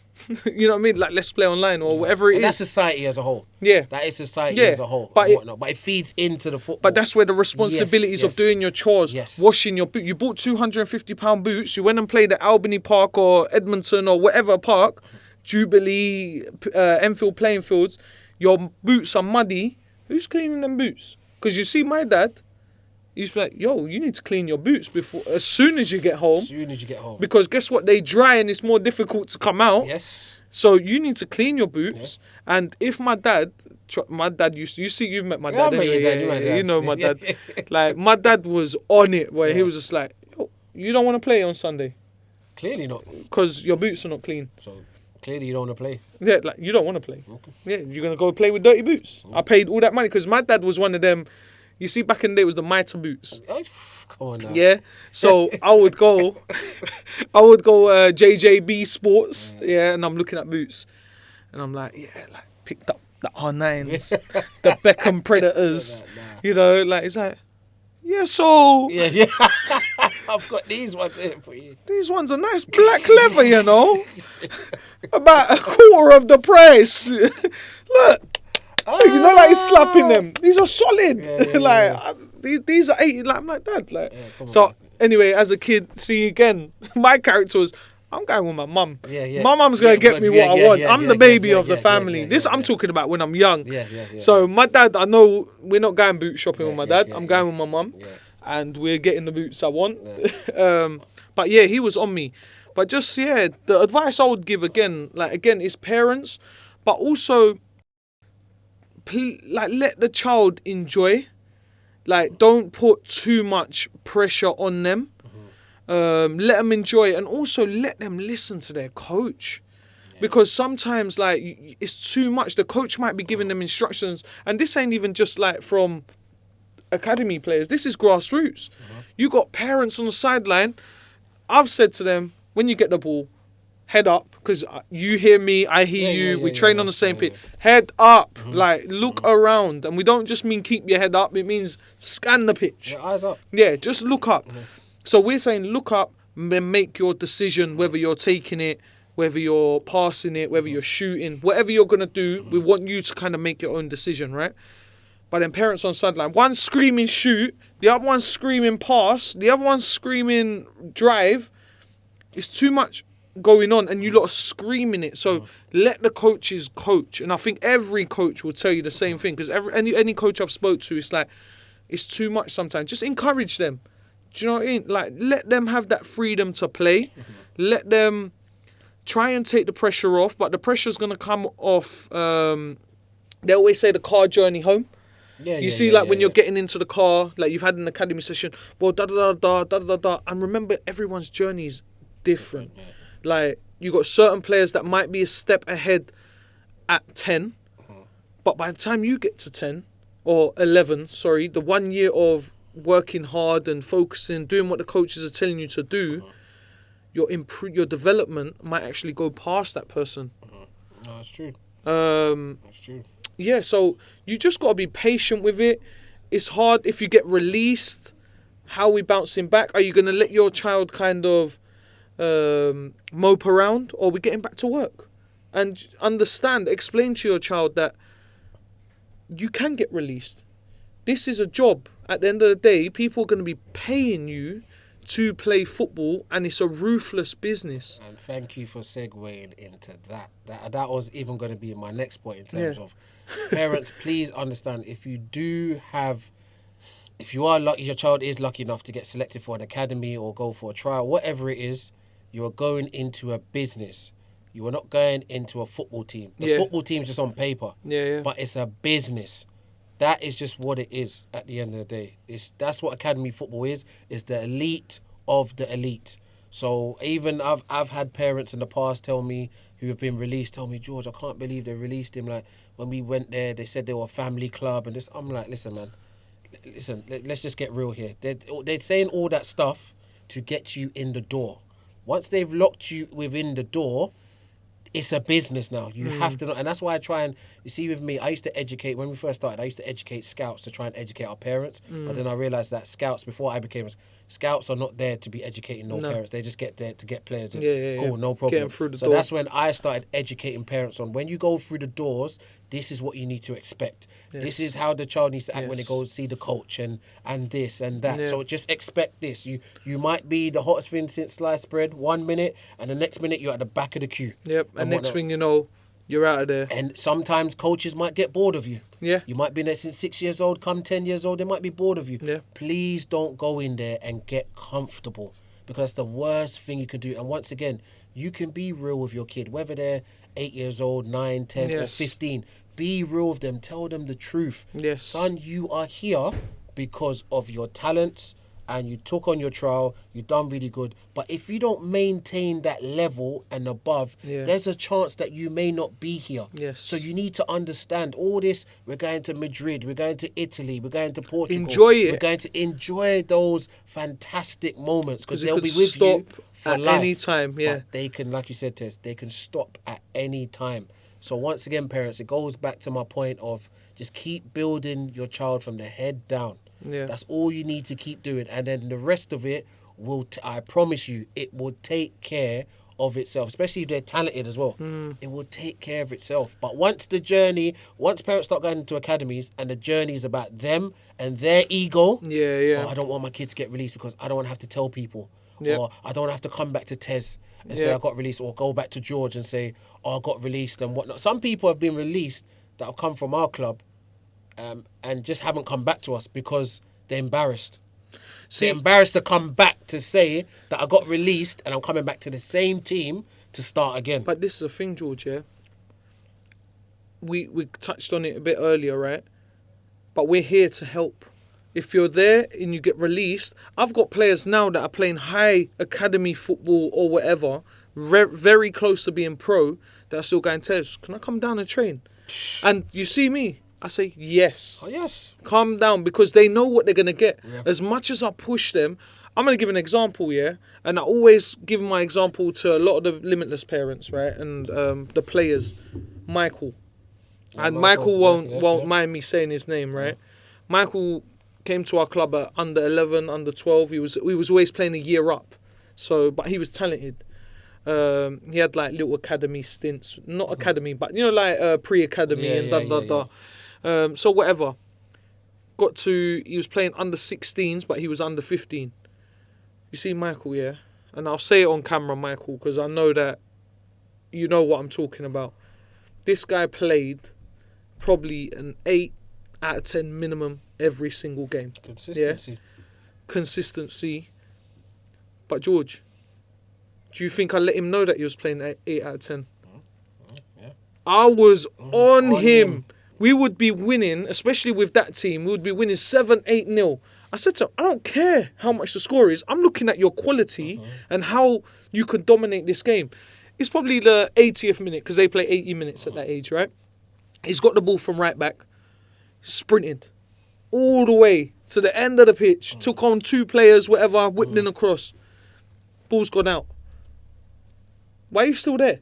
You know what I mean? Like, let's play online or whatever it is. That's society as a whole. Yeah. That is society as a whole. But it feeds into the football. But that's where the responsibilities of doing your chores, washing your boot. You bought £250 boots. You went and played at Albany Park or Edmonton or whatever park, Jubilee, Enfield playing fields. Your boots are muddy. Who's cleaning them boots? Because you see my dad, he's like, you need to clean your boots as soon as you get home. Because guess what? They dry and it's more difficult to come out. Yes. So you need to clean your boots. Yeah. And if my dad used to, you've met my dad. Anyway, you know my dad. Like, my dad was on it where he was just like, you don't want to play on Sunday? Clearly not. Because your boots are not clean. So clearly you don't want to play. Yeah, like, you don't want to play. Okay. Yeah, you're going to go play with dirty boots. Okay. I paid all that money because my dad was one of them. You see, back in the day, it was the mitre boots. Come on now. Yeah. So I would go JJB Sports. Yeah, and I'm looking at boots, and I'm like, picked up the R9s, the Beckham Predators. Like it's like, so yeah. I've got these ones here for you. These ones are nice black leather, about a quarter of the price. Look. Like he's slapping them. These are solid. These are 80. Like, I'm like, Dad. Like, anyway, as a kid, see again, my character was, I'm going with my mum. My mum's gonna get me what I want. I'm the baby of the family. I'm talking about when I'm young. So my dad, I know we're not going boot shopping with my dad. I'm going with my mum, and we're getting the boots I want. But he was on me. But just the advice I would give again is parents, but also, like, let the child enjoy. Like, don't put too much pressure on them. Let them enjoy, and also let them listen to their coach. Because sometimes, like, it's too much. The coach might be giving them instructions, and this ain't even just like from academy players. This is grassroots. You got parents on the sideline. I've said to them, when you get the ball, head up, because you hear me, I hear you. We train on the same pitch. Head up, like, look around, and we don't just mean keep your head up. It means scan the pitch. Eyes up. Yeah, just look up. So we're saying look up, and make your decision whether you're taking it, whether you're passing it, whether you're shooting, whatever you're gonna do. We want you to kind of make your own decision, right? But then parents on sideline, one screaming shoot, the other one screaming pass, the other one screaming drive. It's too much going on, and you lot are screaming it. So let the coaches coach, and I think every coach will tell you the same thing, because any coach I've spoke to, it's like, it's too much sometimes. Just encourage them. Do you know what I mean? Like, let them have that freedom to play. Let them try and take the pressure off, but the pressure's going to come off. They always say the car journey home. When you're getting into the car, like you've had an academy session, well, and remember, everyone's journey is different. Like, you got certain players that might be a step ahead at 10, but by the time you get to 10 or 11, the 1 year of working hard and focusing, doing what the coaches are telling you to do, your development might actually go past that person. No, it's true. That's true. Yeah, so you just got to be patient with it. It's hard if you get released. How are we bouncing back? Are you going to let your child kind of mope around, or are we getting back to work? And explain to your child that you can get released. This is a job. At the end of the day, people are going to be paying you to play football, and it's a ruthless business. And thank you for segueing into that. That was even going to be my next point in terms of parents. Please understand, if you are lucky, your child is lucky enough to get selected for an academy or go for a trial, whatever it is, you are going into a business. You are not going into a football team. The football team is just on paper. But it's a business. That is just what it is at the end of the day. That's what academy football is. It's the elite of the elite. So even I've had parents in the past tell me, who have been released, tell me, George, I can't believe they released him. Like, when we went there, they said they were a family club and this. I'm like, listen, man. Listen, let's just get real here. They're saying all that stuff to get you in the door. Once they've locked you within the door, it's a business now. You have to know. And that's why I try and, you see with me, I used to educate, when we first started, I used to educate scouts to try and educate our parents. But then I realised that scouts, before I became scouts are not there to be educating parents. They just get there to get players in. Cool, no problem. So that's when I started educating parents on, when you go through the doors, this is what you need to expect. This is how the child needs to act when they go see the coach and this and that. So just expect this. You might be the hottest thing since sliced bread 1 minute, and the next minute you're at the back of the queue. And next thing you know, you're out of there. And sometimes coaches might get bored of you. You might be there since 6 years old, come 10 years old, they might be bored of you. Please don't go in there and get comfortable, because the worst thing you can do. And once again, you can be real with your kid, whether they're 8 years old, 9, 10 or 15. Be real with them. Tell them the truth. Son, you are here because of your talents, and you took on your trial, you done really good. But if you don't maintain that level and above, there's a chance that you may not be here. So you need to understand all this. We're going to Madrid, we're going to Italy, we're going to Portugal. Enjoy it. We're going to enjoy those fantastic moments, because they'll be with you for life. Any time. But they can, like you said, Tez, they can stop at any time. So once again, parents, it goes back to my point of just keep building your child from the head down. That's all you need to keep doing. And then the rest of it I promise you, it will take care of itself, especially if they're talented as well. It will take care of itself. But once parents start going into academies and the journey is about them and their ego, oh, I don't want my kid to get released because I don't want to have to tell people. Or I don't have to come back to Tez and say I got released, or go back to George and say, oh, I got released and whatnot. Some people have been released that have come from our club and just haven't come back to us because they're embarrassed. They're embarrassed to come back to say that I got released and I'm coming back to the same team to start again. But this is the thing, George, we touched on it a bit earlier, right? But we're here to help. If you're there and you get released, I've got players now that are playing high academy football or whatever, very close to being pro, that are still going, Tez, can I come down and train? And you see me, I say, yes. Oh, yes. Calm down, because they know what they're going to get. As much as I push them, I'm going to give an example, and I always give my example to a lot of the Limitless parents, right? And the players, Michael. And Michael won't mind me saying his name, right? Michael came to our club at under 11, under 12. He was always playing a year up. But he was talented. He had like little academy stints, not academy, but like pre-academy so whatever. He was playing under 16s, but he was under 15. You see Michael, and I'll say it on camera, Michael, because I know that you know what I'm talking about. This guy played probably an 8 out of 10 minimum every single game. Consistency. But George, do you think I let him know that he was playing 8 out of 10? I was on him. We would be winning, especially with that team, we would be winning 7-8-0. I said to him, I don't care how much the score is. I'm looking at your quality and how you could dominate this game. It's probably the 80th minute, because they play 80 minutes at that age, right? He's got the ball from right back, sprinted all the way to the end of the pitch, took on 2 players, whatever, whipped in across. Ball's gone out. Why are you still there?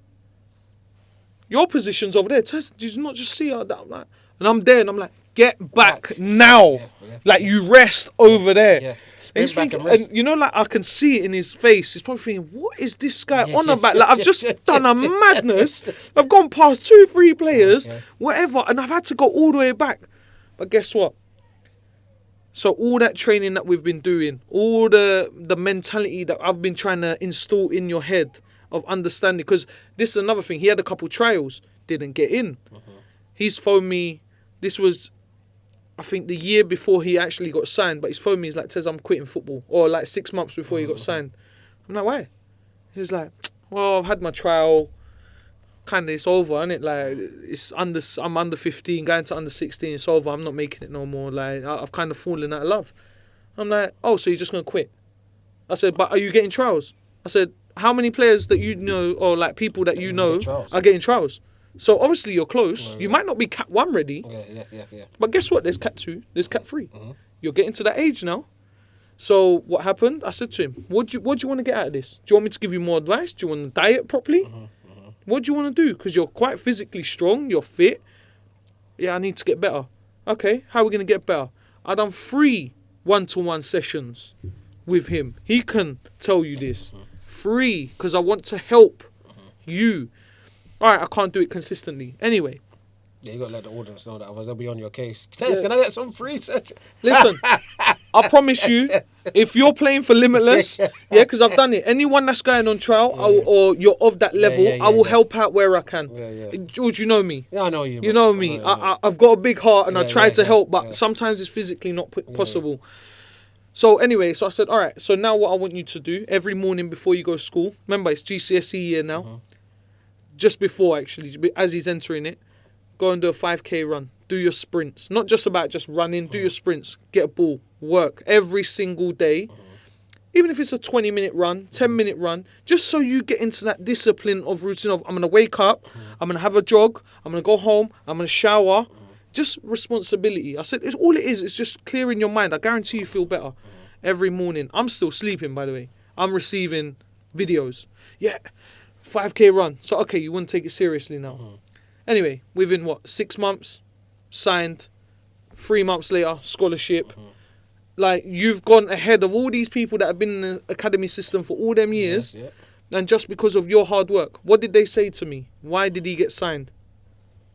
your position's over there. Tez, did you not just see her? And I'm there, and I'm like, get back now. Like, you rest over there. Yeah. And he's thinking, and you know, like, I can see it in his face. He's probably thinking, what is this guy on about? Like, I've just done a madness. I've gone past 2-3 players, whatever, and I've had to go all the way back. But guess what? So all that training that we've been doing, all the mentality that I've been trying to install in your head of understanding, because this is another thing. He had a couple trials, didn't get in. He's phoned me. This was, I think, the year before he actually got signed, but he's phoned me. He's like, Tez, I'm quitting football. Or like 6 months before he got signed. I'm like, why? He's like, well, I've had my trial. Kind of, it's over, isn't it? Like, I'm under 15, going to under 16. It's over. I'm not making it no more. Like, I've kind of fallen out of love. I'm like, oh, so you're just gonna quit? I said, but are you getting trials? I said, how many players that you know, or like people that you know, are getting trials? So obviously you're close. You might not be Cat 1 ready. Yeah. But guess what? There's Cat 2. There's Cat 3. You're getting to that age now. So what happened? I said to him, what do you want to get out of this? Do you want me to give you more advice? Do you want to diet properly? What do you want to do? Because you're quite physically strong. You're fit. Yeah, I need to get better. Okay, how are we going to get better? I done 3 one-to-one sessions with him. He can tell you this. 3, because I want to help you. All right, I can't do it consistently. Anyway. Yeah, you got to let the audience know that, otherwise they'll be on your case. Tez, can I get some free sessions? Listen, I promise you, if you're playing for Limitless, because I've done it. Anyone that's going on trial or you're of that level, I will help out where I can. George, you know me. Yeah, I know you. You know me. I've got a big heart and I try to help, but sometimes it's physically not possible. So anyway, so I said, all right, so now what I want you to do, every morning before you go to school, remember it's GCSE year now, just before actually, as he's entering it, go and do a 5K run. Do your sprints. Not just about just running. Do your sprints. Get a ball. Work every single day. Even if it's a 20-minute run, 10-minute run, just so you get into that discipline of routine of, I'm going to wake up, I'm going to have a jog, I'm going to go home, I'm going to shower. Just responsibility. I said, it's all it is. It's just clearing your mind. I guarantee you feel better every morning. I'm still sleeping, by the way. I'm receiving videos. Yeah, 5K run. So, okay, you wouldn't take it seriously now. Anyway, within 6 months, signed. 3 months later, scholarship. Like, you've gone ahead of all these people that have been in the academy system for all them years. And just because of your hard work. What did they say to me? Why did he get signed?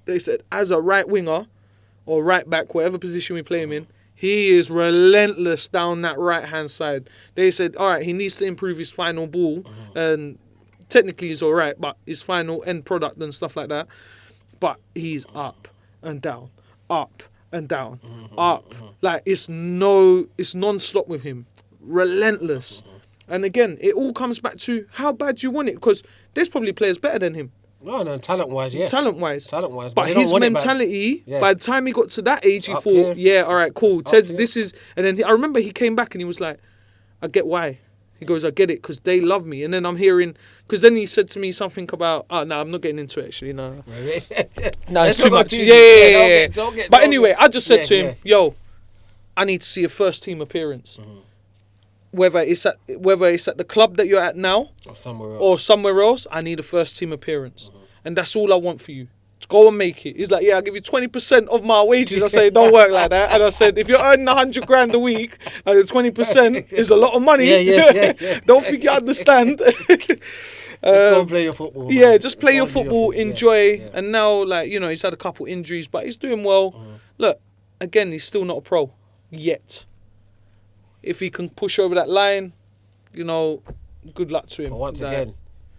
They said, as a right winger, or right back, whatever position we play him in, he is relentless down that right-hand side. They said, all right, he needs to improve his final ball. And technically he's all right, but his final end product and stuff like that. But he's up and down, up and down, up. Like, it's non-stop with him. Relentless. And again, it all comes back to how bad you want it. Because there's probably players better than him. No, talent-wise, yeah. Talent-wise. But his mentality, by the time he got to that age, he thought, all right, cool. Tez, this is... And then I remember he came back and he was like, I get why. He goes, I get it, because they love me. And then I'm hearing... Because then he said to me something about... Oh, no, I'm not getting into it, actually, no. No, it's too much. Yeah. But anyway, I just said to him, yo, I need to see a first-team appearance. Whether it's at the club that you're at now or somewhere else, I need a first team appearance. And that's all I want for you. Go and make it. He's like, yeah, I'll give you 20% of my wages. I say, don't work like that. And I said, if you're earning 100 grand a week, 20% is a lot of money. Don't think you understand. Just go and play your football. Yeah, just play your football, enjoy. And now, like, you know, he's had a couple injuries, but he's doing well. Look, again, he's still not a pro yet. If he can push over that line, you know, good luck to him. But once again,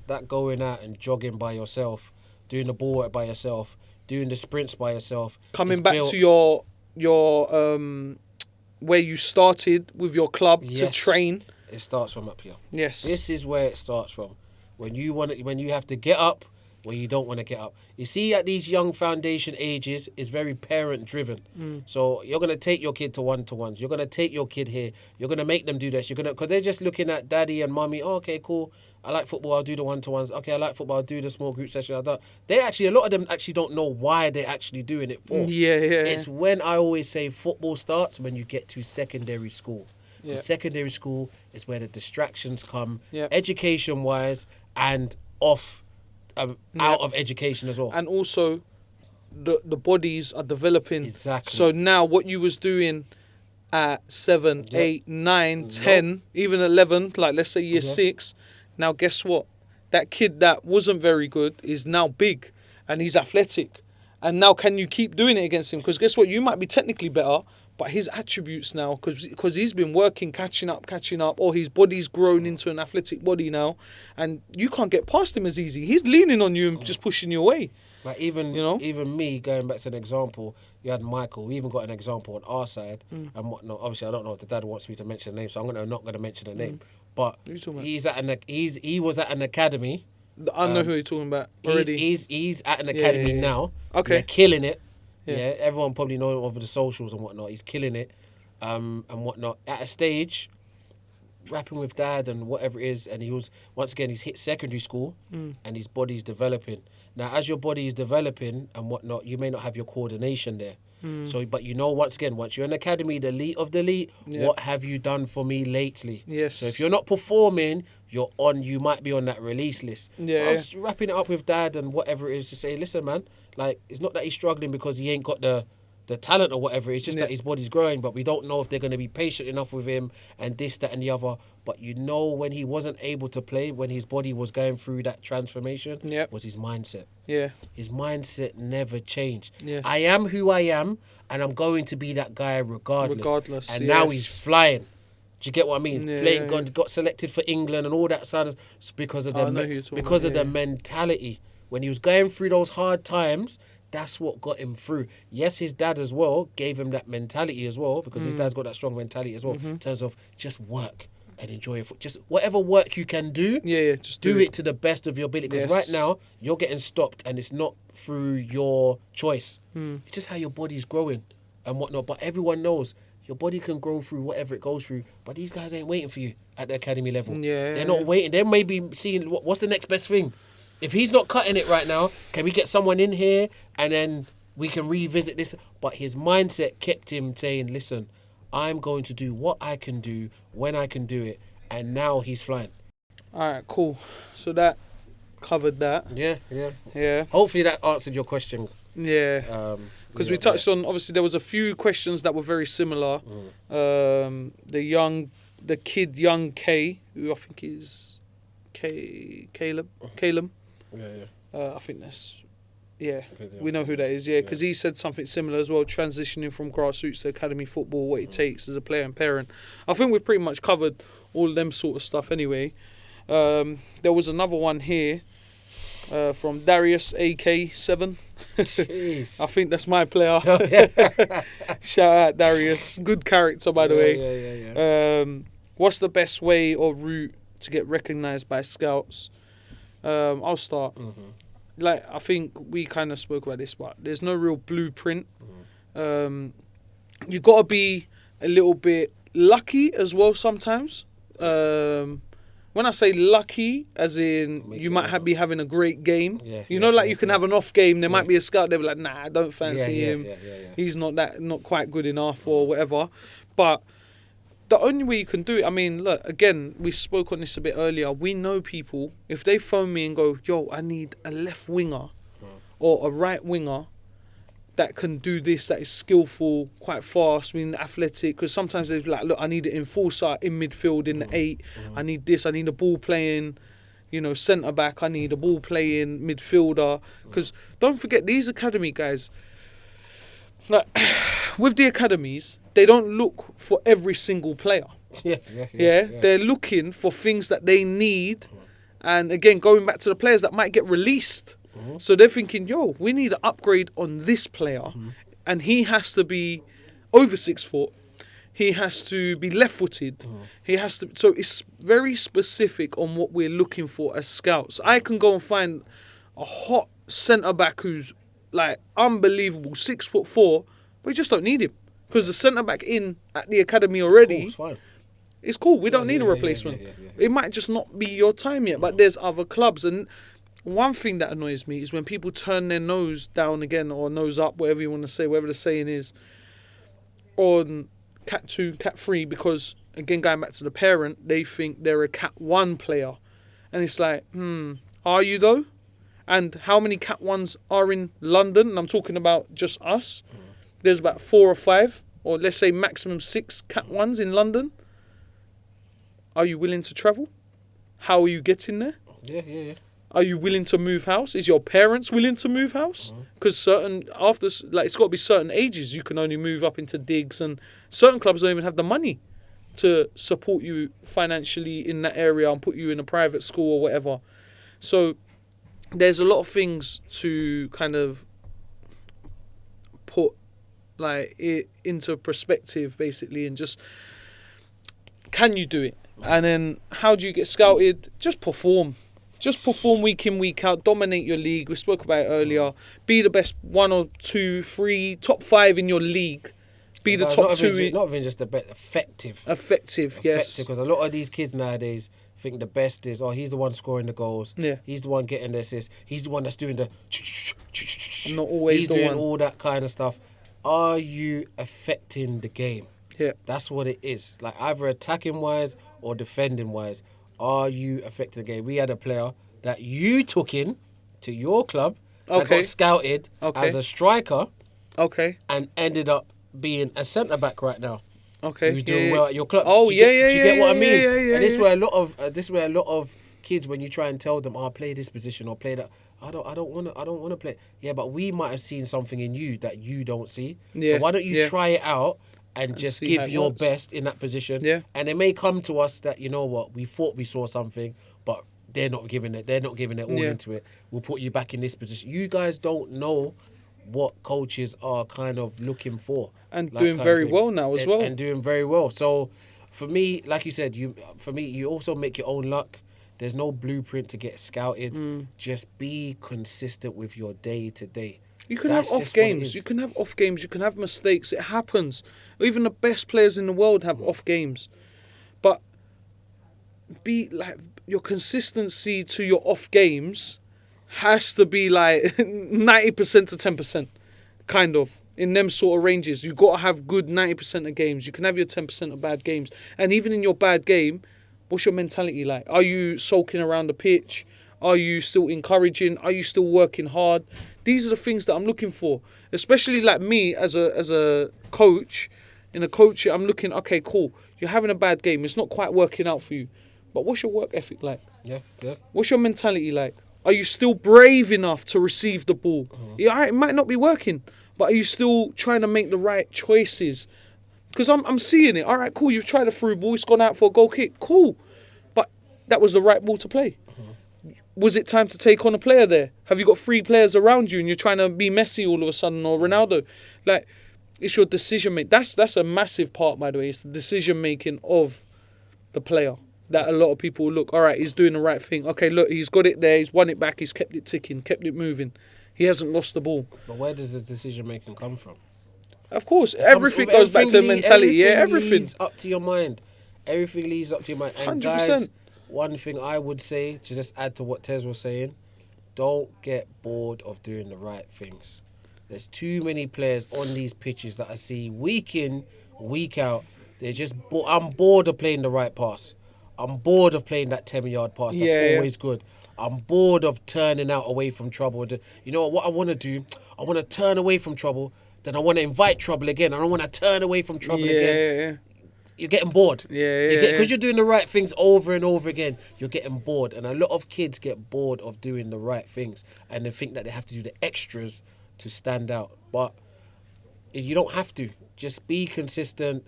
that going out and jogging by yourself, doing the ball work by yourself, doing the sprints by yourself. Coming back to your where you started with your club to train. It starts from up here. Yes. This is where it starts from. When you have to get up, when you don't want to get up. You see, at these young foundation ages, it's very parent-driven. So you're going to take your kid to one-to-ones. You're going to take your kid here. You're going to make them do this. Because they're just looking at daddy and mommy. Oh, okay, cool. I like football. I'll do the one-to-ones. Okay, I like football. I'll do the small group session. A lot of them actually don't know why they're actually doing it for. Yeah. It's when I always say football starts when you get to secondary school. Yeah. Secondary school is where the distractions come, education-wise and off out of education as well. And also, the bodies are developing. Exactly. So now what you was doing at 7, 8, 9, 10, even 11, like let's say year 6, now guess what? That kid that wasn't very good is now big and he's athletic. And now can you keep doing it against him? Because guess what? You might be technically better, but his attributes now, because he's been working, catching up, or his body's grown into an athletic body now, and you can't get past him as easy. He's leaning on you and just pushing you away. Like even me, going back to an example, you had Michael. We even got an example on our side and whatnot. Obviously, I don't know if the dad wants me to mention the name, so I'm not going to mention the name. But he was at an academy. I know who you're talking about already. He's at an academy now. Okay, killing it. Yeah, everyone probably know him over the socials and whatnot. He's killing it, and whatnot. At a stage, rapping with dad and whatever it is, and he's hit secondary school, and his body's developing. Now, as your body is developing and whatnot, you may not have your coordination there. So, but once you're in academy, the elite of the elite, what have you done for me lately? Yes. So if you're not performing, you might be on that release list. Yeah. So I was wrapping it up with dad and whatever it is to say, listen, man, like, it's not that he's struggling because he ain't got the talent or whatever. It's just that his body's growing, but we don't know if they're going to be patient enough with him and this, that, and the other. But when he wasn't able to play, when his body was going through that transformation, was his mindset. Yeah. His mindset never changed. Yes. I am who I am, and I'm going to be that guy regardless. And now he's flying. Do you get what I mean? Yeah, Got selected for England and all that sort of because of the mentality. When he was going through those hard times, that's what got him through. Yes, his dad as well gave him that mentality as well, because his dad's got that strong mentality as well, in terms of just work and enjoy it. Just whatever work you can do, just do it to the best of your ability. Because right now, you're getting stopped, and it's not through your choice. It's just how your body's growing and whatnot. But everyone knows your body can grow through whatever it goes through. But these guys ain't waiting for you at the academy level. They're not waiting. They may be seeing what's the next best thing. If he's not cutting it right now, can we get someone in here and then we can revisit this? But his mindset kept him saying, listen, I'm going to do what I can do when I can do it. And now he's flying. All right, cool. So that covered that. Yeah. Hopefully that answered your question. Yeah. Because we touched on, obviously, there was a few questions that were very similar. The kid, young K, who I think is Caleb. I think that's, we know who that is, because he said something similar as well, transitioning from grassroots to academy football, what it takes as a player and parent. I think we've pretty much covered all them sort of stuff anyway. There was another one here from Darius AK7. I think that's my player. Shout out Darius. Good character, by the way. What's the best way or route to get recognised by scouts? I'll start. Like, I think we kind of spoke about this, but there's no real blueprint. You got to be a little bit lucky as well sometimes. When I say lucky, as in you might be having a great game. You can have an off game. There might be a scout. They'll be like, nah, I don't fancy him. He's not quite good enough or whatever. But the only way you can do it, I mean, look, again, we spoke on this a bit earlier. We know people, if they phone me and go, yo, I need a left winger or a right winger that can do this, that is skillful, quite fast, athletic. Because sometimes they're like, look, I need an enforcer in midfield in the 8. I need this. I need a ball playing, centre back. I need a ball playing midfielder. Because don't forget, these academy guys, like, with the academies, they don't look for every single player. They're looking for things that they need. And again, going back to the players that might get released. So they're thinking, yo, we need an upgrade on this player. And he has to be over 6 foot. He has to be left-footed. He has to. So it's very specific on what we're looking for as scouts. I can go and find a hot centre-back who's like unbelievable, 6'4", but we just don't need him. Because the centre-back at the academy already, it's cool. We don't need a replacement. It might just not be your time yet, but there's other clubs. And one thing that annoys me is when people turn their nose down again, or nose up, whatever you want to say, whatever the saying is, on Cat 2, Cat 3, because, again, going back to the parent, they think they're a Cat 1 player. And it's like, are you though? And how many Cat 1s are in London? And I'm talking about just us. There's about 4 or 5, or let's say maximum 6 Cat 1s in London. Are you willing to travel? How are you getting there? Yeah. Are you willing to move house? Is your parents willing to move house? Because it's got to be certain ages you can only move up into digs, and certain clubs don't even have the money to support you financially in that area and put you in a private school or whatever. So there's a lot of things to kind of put it into perspective, basically, and just, can you do it? And then how do you get scouted? Just perform. Just perform week in, week out. Dominate your league. We spoke about it earlier. Be the best 1 or 2, 3, top 5 in your league. Be the top 2. Not even just the best, effective. Effective, yes. Because a lot of these kids nowadays think the best is, he's the one scoring the goals. Yeah. He's the one getting the assists. He's the one that's doing the... Not always he's the doing one. all that kind of stuff. Are you affecting the game? Yeah. That's what it is. Like, either attacking-wise or defending-wise. Are you affecting the game? We had a player that you took in to your club that got scouted as a striker and ended up being a centre-back right now. Who's doing well at your club. Oh, do you get what I mean? Yeah, and this is where a lot of kids, when you try and tell them, play this position or play that, I don't want to play. Yeah, but we might have seen something in you that you don't see. Yeah, so why don't you try it out and just give your best in that position? Yeah. And it may come to us that, you know what, we thought we saw something, but they're not giving it all into it. We'll put you back in this position. You guys don't know what coaches are kind of looking for. And doing very well now as well. And doing very well. So for me, like you said, you also make your own luck. There's no blueprint to get scouted. Just be consistent with your day to day. You can have off games. You can have off games. You can have mistakes. It happens. Even the best players in the world have off games. But your consistency to your off games has to be 90% to 10%, kind of, in them sort of ranges. You've got to have good 90% of games. You can have your 10% of bad games. And even in your bad game, what's your mentality like? Are you sulking around the pitch? Are you still encouraging? Are you still working hard? These are the things that I'm looking for. Especially like me as a coach. In a coach, I'm looking, okay, cool. You're having a bad game. It's not quite working out for you. But what's your work ethic like? Yeah. What's your mentality like? Are you still brave enough to receive the ball? Yeah, it might not be working, but are you still trying to make the right choices? Because I'm seeing it. All right, cool. You've tried a through ball. It's gone out for a goal kick. Cool. But that was the right ball to play. Was it time to take on a player there? Have you got 3 players around you and you're trying to be Messi all of a sudden or Ronaldo? It's your decision making. That's a massive part, by the way. It's the decision making of the player. That a lot of people look, all right, he's doing the right thing. Okay, look, he's got it there. He's won it back. He's kept it ticking, kept it moving. He hasn't lost the ball. But where does the decision making come from? Of course, everything goes back to mentality. Everything leads up to your mind. Everything leads up to your mind. And 100%. guys, one thing I would say, to just add to what Tez was saying, don't get bored of doing the right things. There's too many players on these pitches that I see week in, week out. They're just I'm bored of playing the right pass. I'm bored of playing that 10-yard pass. That's always good. I'm bored of turning out away from trouble. You know what I want to do? I want to turn away from trouble. Then I want to invite trouble again. I don't want to turn away from trouble again. You're getting bored. Because you're doing the right things over and over again, you're getting bored. And a lot of kids get bored of doing the right things. And they think that they have to do the extras to stand out. But you don't have to. Just be consistent.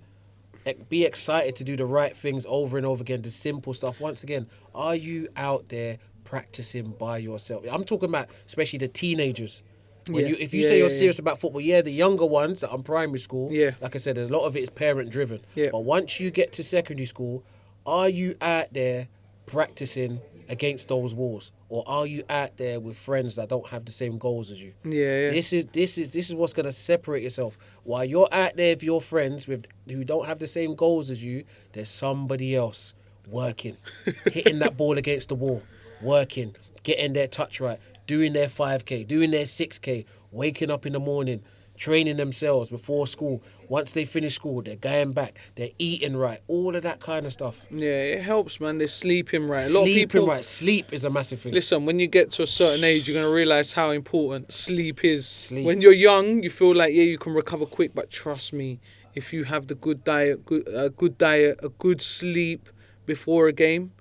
Be excited to do the right things over and over again. The simple stuff. Once again, are you out there practicing by yourself? I'm talking about especially the teenagers. If you say you're serious about football, the younger ones that are in primary school, like I said, a lot of it is parent driven. Yeah. But once you get to secondary school, are you out there practicing against those walls? Or are you out there with friends that don't have the same goals as you? This is what's gonna separate yourself. While you're out there with your friends who don't have the same goals as you, there's somebody else working, hitting that ball against the wall, working, getting their touch right, doing their 5K, doing their 6K, waking up in the morning, training themselves before school. Once they finish school, they're going back. They're eating right. All of that kind of stuff. Yeah, it helps, man. They're sleeping right. A lot of Sleeping people, right. Sleep is a massive thing. listen, when you get to a certain age, you're going to realise how important sleep is. Sleep. When you're young, you feel like, yeah, you can recover quick, but trust me, if you have the good diet, a good sleep before a game,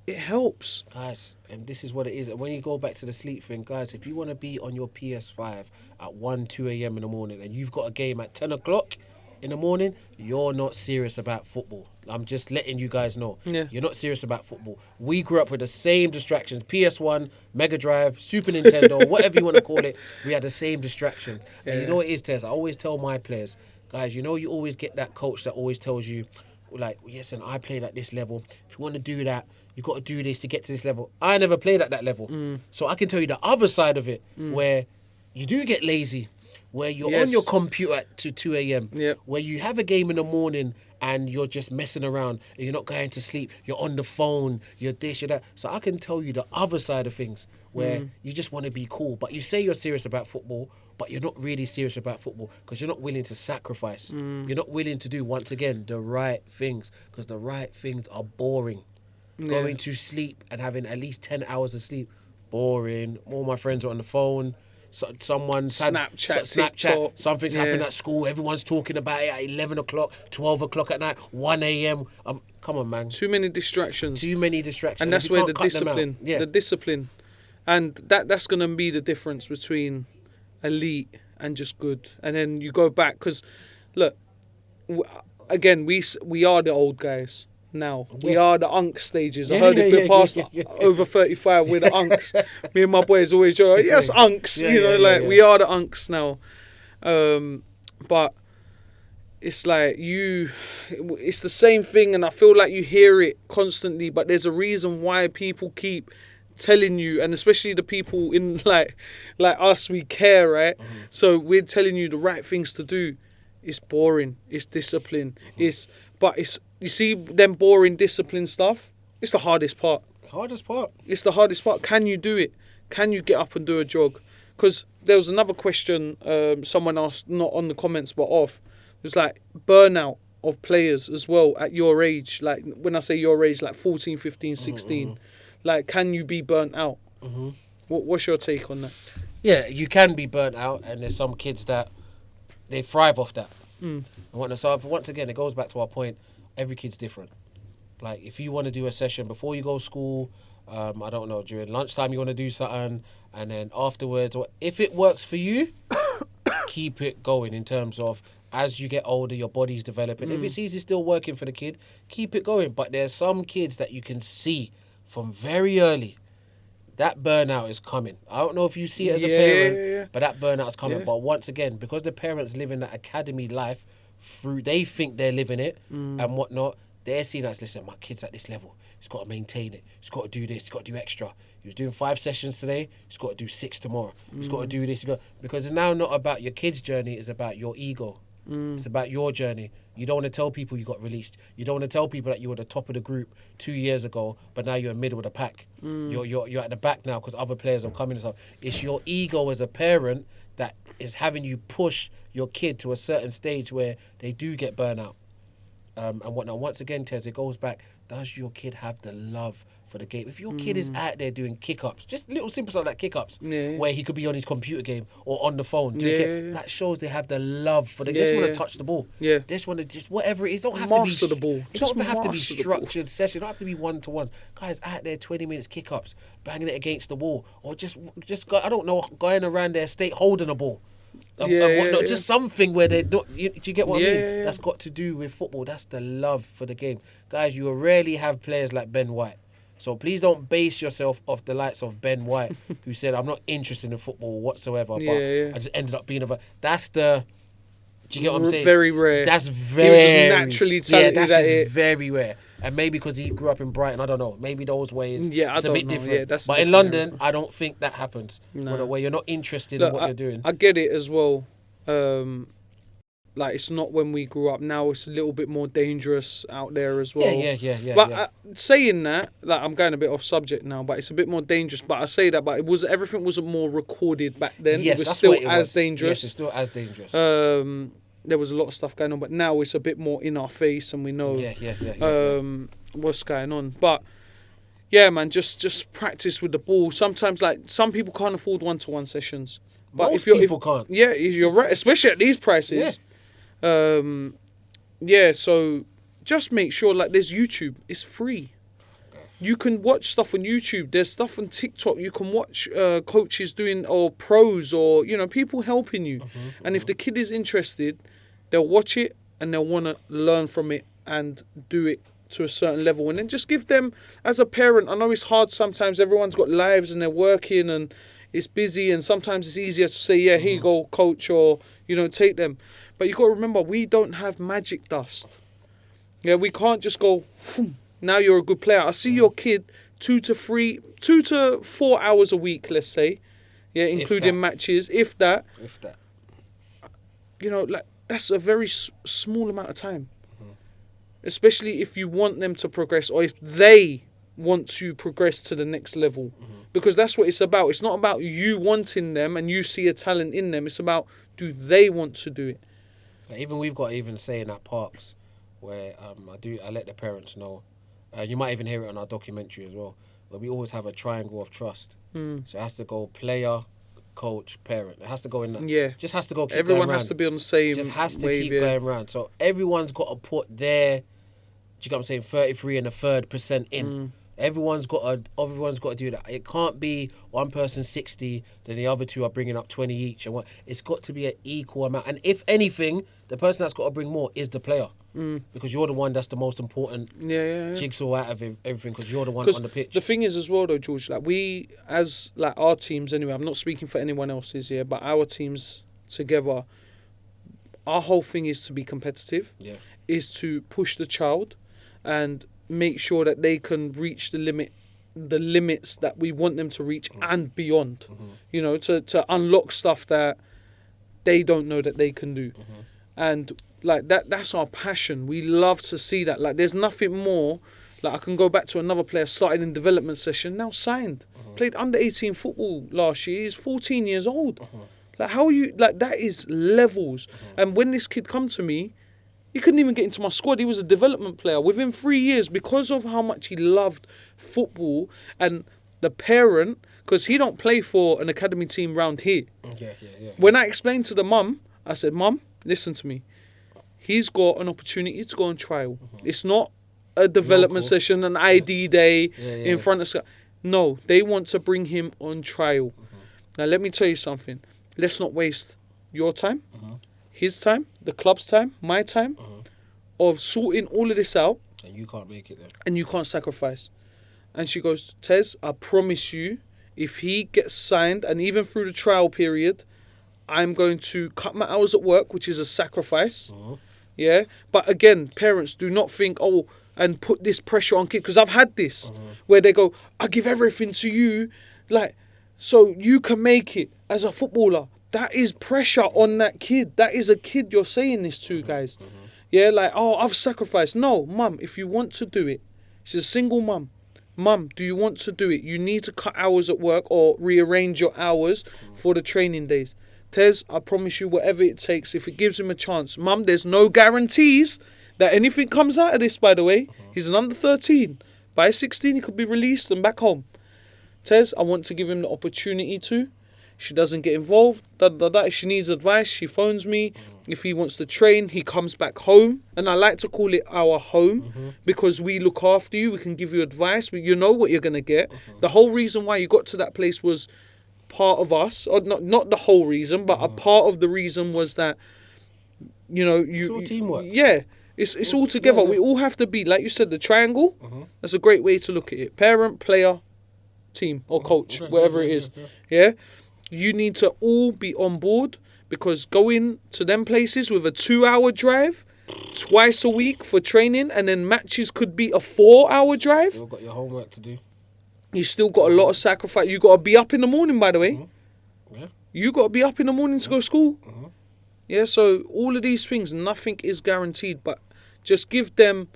it helps. Guys, and this is what it is. And when you go back to the sleep thing, guys, if you want to be on your PS5 at 1, 2 a.m. in the morning and you've got a game at 10 o'clock in the morning, you're not serious about football. I'm just letting you guys know. Yeah. You're not serious about football. We grew up with the same distractions. PS1, Mega Drive, Super Nintendo, whatever you want to call it. We had the same distractions. Yeah. And you know what it is, Tez? I always tell my players, guys, you know you always get that coach that always tells you, like, yes, and I played at this level. If you want to do that, you got to do this to get to this level. I never played at that level. So I can tell you the other side of it, where you do get lazy, where you're on your computer at 2 a.m., where you have a game in the morning and you're just messing around and you're not going to sleep. You're on the phone, you're this, you're that. So I can tell you the other side of things, where you just want to be cool. But you say you're serious about football, but you're not really serious about football because you're not willing to sacrifice. You're not willing to do, once again, the right things, because the right things are boring. Going to sleep and having at least 10 hours of sleep, boring. All my friends are on the phone. So someone's had Snapchat. Something's happened at school. Everyone's talking about it at 11 o'clock, 12 o'clock at night, 1 a.m. Come on, man. Too many distractions. And that's where the discipline. And that's going to be the difference between elite and just good. And then you go back, because, look, again, we are the old guys. Now we are the unk stages. I heard if we're past over 35, we're the unks. Me and my boys always joke, yes, unks. We are the unks now. But it's like it's the same thing, and I feel like you hear it constantly. But there's a reason why people keep telling you, and especially the people in like us, we care, right? So we're telling you the right things to do. It's boring. It's discipline. You see them boring discipline stuff? It's the hardest part. It's the hardest part. Can you do it? Can you get up and do a jog? Because there was another question someone asked, not on the comments but off. It was like burnout of players as well at your age. Like when I say your age, like 14, 15, 16. Like, can you be burnt out? What's your take on that? Yeah, you can be burnt out, and there's some kids that they thrive off that. So once again, it goes back to our point. Every kid's different. Like, if you want to do a session before you go to school, I don't know, during lunchtime you want to do something, and then afterwards, or if it works for you, keep it going. In terms of, as you get older, your body's developing. If it's easy still working for the kid, keep it going. But there's some kids that you can see from very early, that burnout is coming. I don't know if you see it as a parent, but that burnout is coming. But once again, because the parents live in that academy life, they think they're living it and whatnot, they're seeing us, listen, my kid's at this level, he's got to maintain it, he's got to do this, he's got to do extra. He was doing 5 sessions today, he's got to do 6 tomorrow, he's got to do this, because it's now not about your kid's journey, it's about your ego. It's about your journey. You don't want to tell people you got released. You don't want to tell people that you were the top of the group 2 years ago, but now you're in the middle of the pack. You're at the back now because other players are coming and stuff. It's your ego as a parent that is having you push your kid to a certain stage where they do get burnout. And whatnot. Once again, Tez, it goes back, does your kid have the love for the game? If your kid is out there doing kick-ups, just little simple stuff like kick-ups, where he could be on his computer game or on the phone, that shows they have the love for the game. They just want to touch the ball. They just want to, just whatever it is. Don't have master to be the ball. It doesn't have to be structured session. It don't have to be one-to-ones. Guys out there, 20 minutes kick-ups, banging it against the wall, or just I don't know, going around their estate holding a ball. Just something where they don't. Do you get what I mean? That's got to do with football. That's the love for the game, guys. You rarely have players like Ben White, so please don't base yourself off the likes of Ben White, who said, "I'm not interested in football whatsoever," but I just ended up being That's the. Do you get what I'm saying? Very rare. That's very naturally talented. That's just very rare. And maybe because he grew up in Brighton, I don't know. Maybe those ways it's a bit different. But in London, I don't think that happens. No. Where you're not interested in what you're doing. I get it as well. like it's not when we grew up. Now it's a little bit more dangerous out there as well. Yeah. But saying that, like I'm going a bit off subject now, but it's a bit more dangerous. But I say that, but everything wasn't more recorded back then. Yes, it was that's still what it as was. dangerous. Yes, it's still as dangerous. There was a lot of stuff going on, but now it's a bit more in our face, and we know what's going on. But yeah, man, just practice with the ball. Sometimes, like some people can't afford 1-to-1 sessions. But Most people can't. Yeah, you're right, especially at these prices. So just make sure, like, there's YouTube. It's free. You can watch stuff on YouTube. There's stuff on TikTok. You can watch coaches doing, or pros, or, you know, people helping you. And if the kid is interested, they'll watch it and they'll want to learn from it and do it to a certain level. And then just give them, as a parent, I know it's hard sometimes. Everyone's got lives and they're working and it's busy, and sometimes it's easier to say, yeah, here you go, coach, or, you know, take them. But you got to remember, we don't have magic dust. Yeah, we can't just go, now you're a good player. I see your kid 2 to 4 hours a week, let's say, yeah, including matches, if that. You know, like, that's a very small amount of time. Especially if you want them to progress, or if they want to progress to the next level. Because that's what it's about. It's not about you wanting them and you see a talent in them. It's about, do they want to do it? Like, even we've got even saying at parks where I let the parents know. You might even hear it on our documentary as well, where we always have a triangle of trust. So it has to go player, coach, parent. It has to go in. Just has to go. Keep Everyone going has to be on the same. Just has to wave, keep going round. So everyone's got to put their, do you know what I'm saying, 33 and a third % in. Everyone's got to do that. It can't be one person 60, then the other two are bringing up 20 each, and it's got to be an equal amount. And if anything, the person that's got to bring more is the player, because you're the one that's the most important jigsaw out of everything, because you're the one on the pitch. The thing is as well, though, George, like we, as like our teams anyway, I'm not speaking for anyone else's here, but our teams together, our whole thing is to be competitive, is to push the child and make sure that they can reach the limits that we want them to reach and beyond. You know, to unlock stuff that they don't know that they can do. And like that's our passion. We love to see that. Like, there's nothing more. Like, I can go back to another player started in development session, now signed. Played under 18 football last year. He's 14 years old. Like, how are you, like, that is levels. And when this kid come to me, he couldn't even get into my squad. He was a development player. Within 3 years, because of how much he loved football, and the parent, because he don't play for an academy team round here. When I explained to the mum, I said, Mum, listen to me. He's got an opportunity to go on trial. It's not a development session, an ID day in front of... No, they want to bring him on trial. Now, let me tell you something. Let's not waste your time, his time, the club's time, my time, of sorting all of this out. And you can't make it then. And you can't sacrifice. And she goes, Tez, I promise you, if he gets signed, and even through the trial period, I'm going to cut my hours at work, which is a sacrifice. Yeah. But again, parents, do not think, and put this pressure on kids. Because I've had this, where they go, I give everything to you, like, so you can make it as a footballer. That is pressure on that kid. That is a kid you're saying this to, guys. Yeah, like, I've sacrificed. No, Mum, if you want to do it, she's a single mum. Mum, do you want to do it? You need to cut hours at work or rearrange your hours for the training days. Tez, I promise you, whatever it takes, if it gives him a chance. Mum, there's no guarantees that anything comes out of this, by the way. He's an under 13. By 16, he could be released and back home. Tez, I want to give him the opportunity to. She doesn't get involved. If she needs advice, she phones me. If he wants to train, he comes back home. And I like to call it our home because we look after you. We can give you advice. You know what you're going to get. The whole reason why you got to that place was part of us. Or not the whole reason, but a part of the reason was that, you know... It's all teamwork. Yeah. It's all together. We all have to be, like you said, the triangle. That's a great way to look at it. Parent, player, team, or coach, whatever it is. Yeah? You need to all be on board, because going to them places with a 2-hour drive twice a week for training, and then matches could be a 4-hour drive. You've got your homework to do. You still got a lot of sacrifice. You got to be up in the morning, by the way. Yeah. You got to be up in the morning to go to school. Yeah, so all of these things, nothing is guaranteed, but just give them.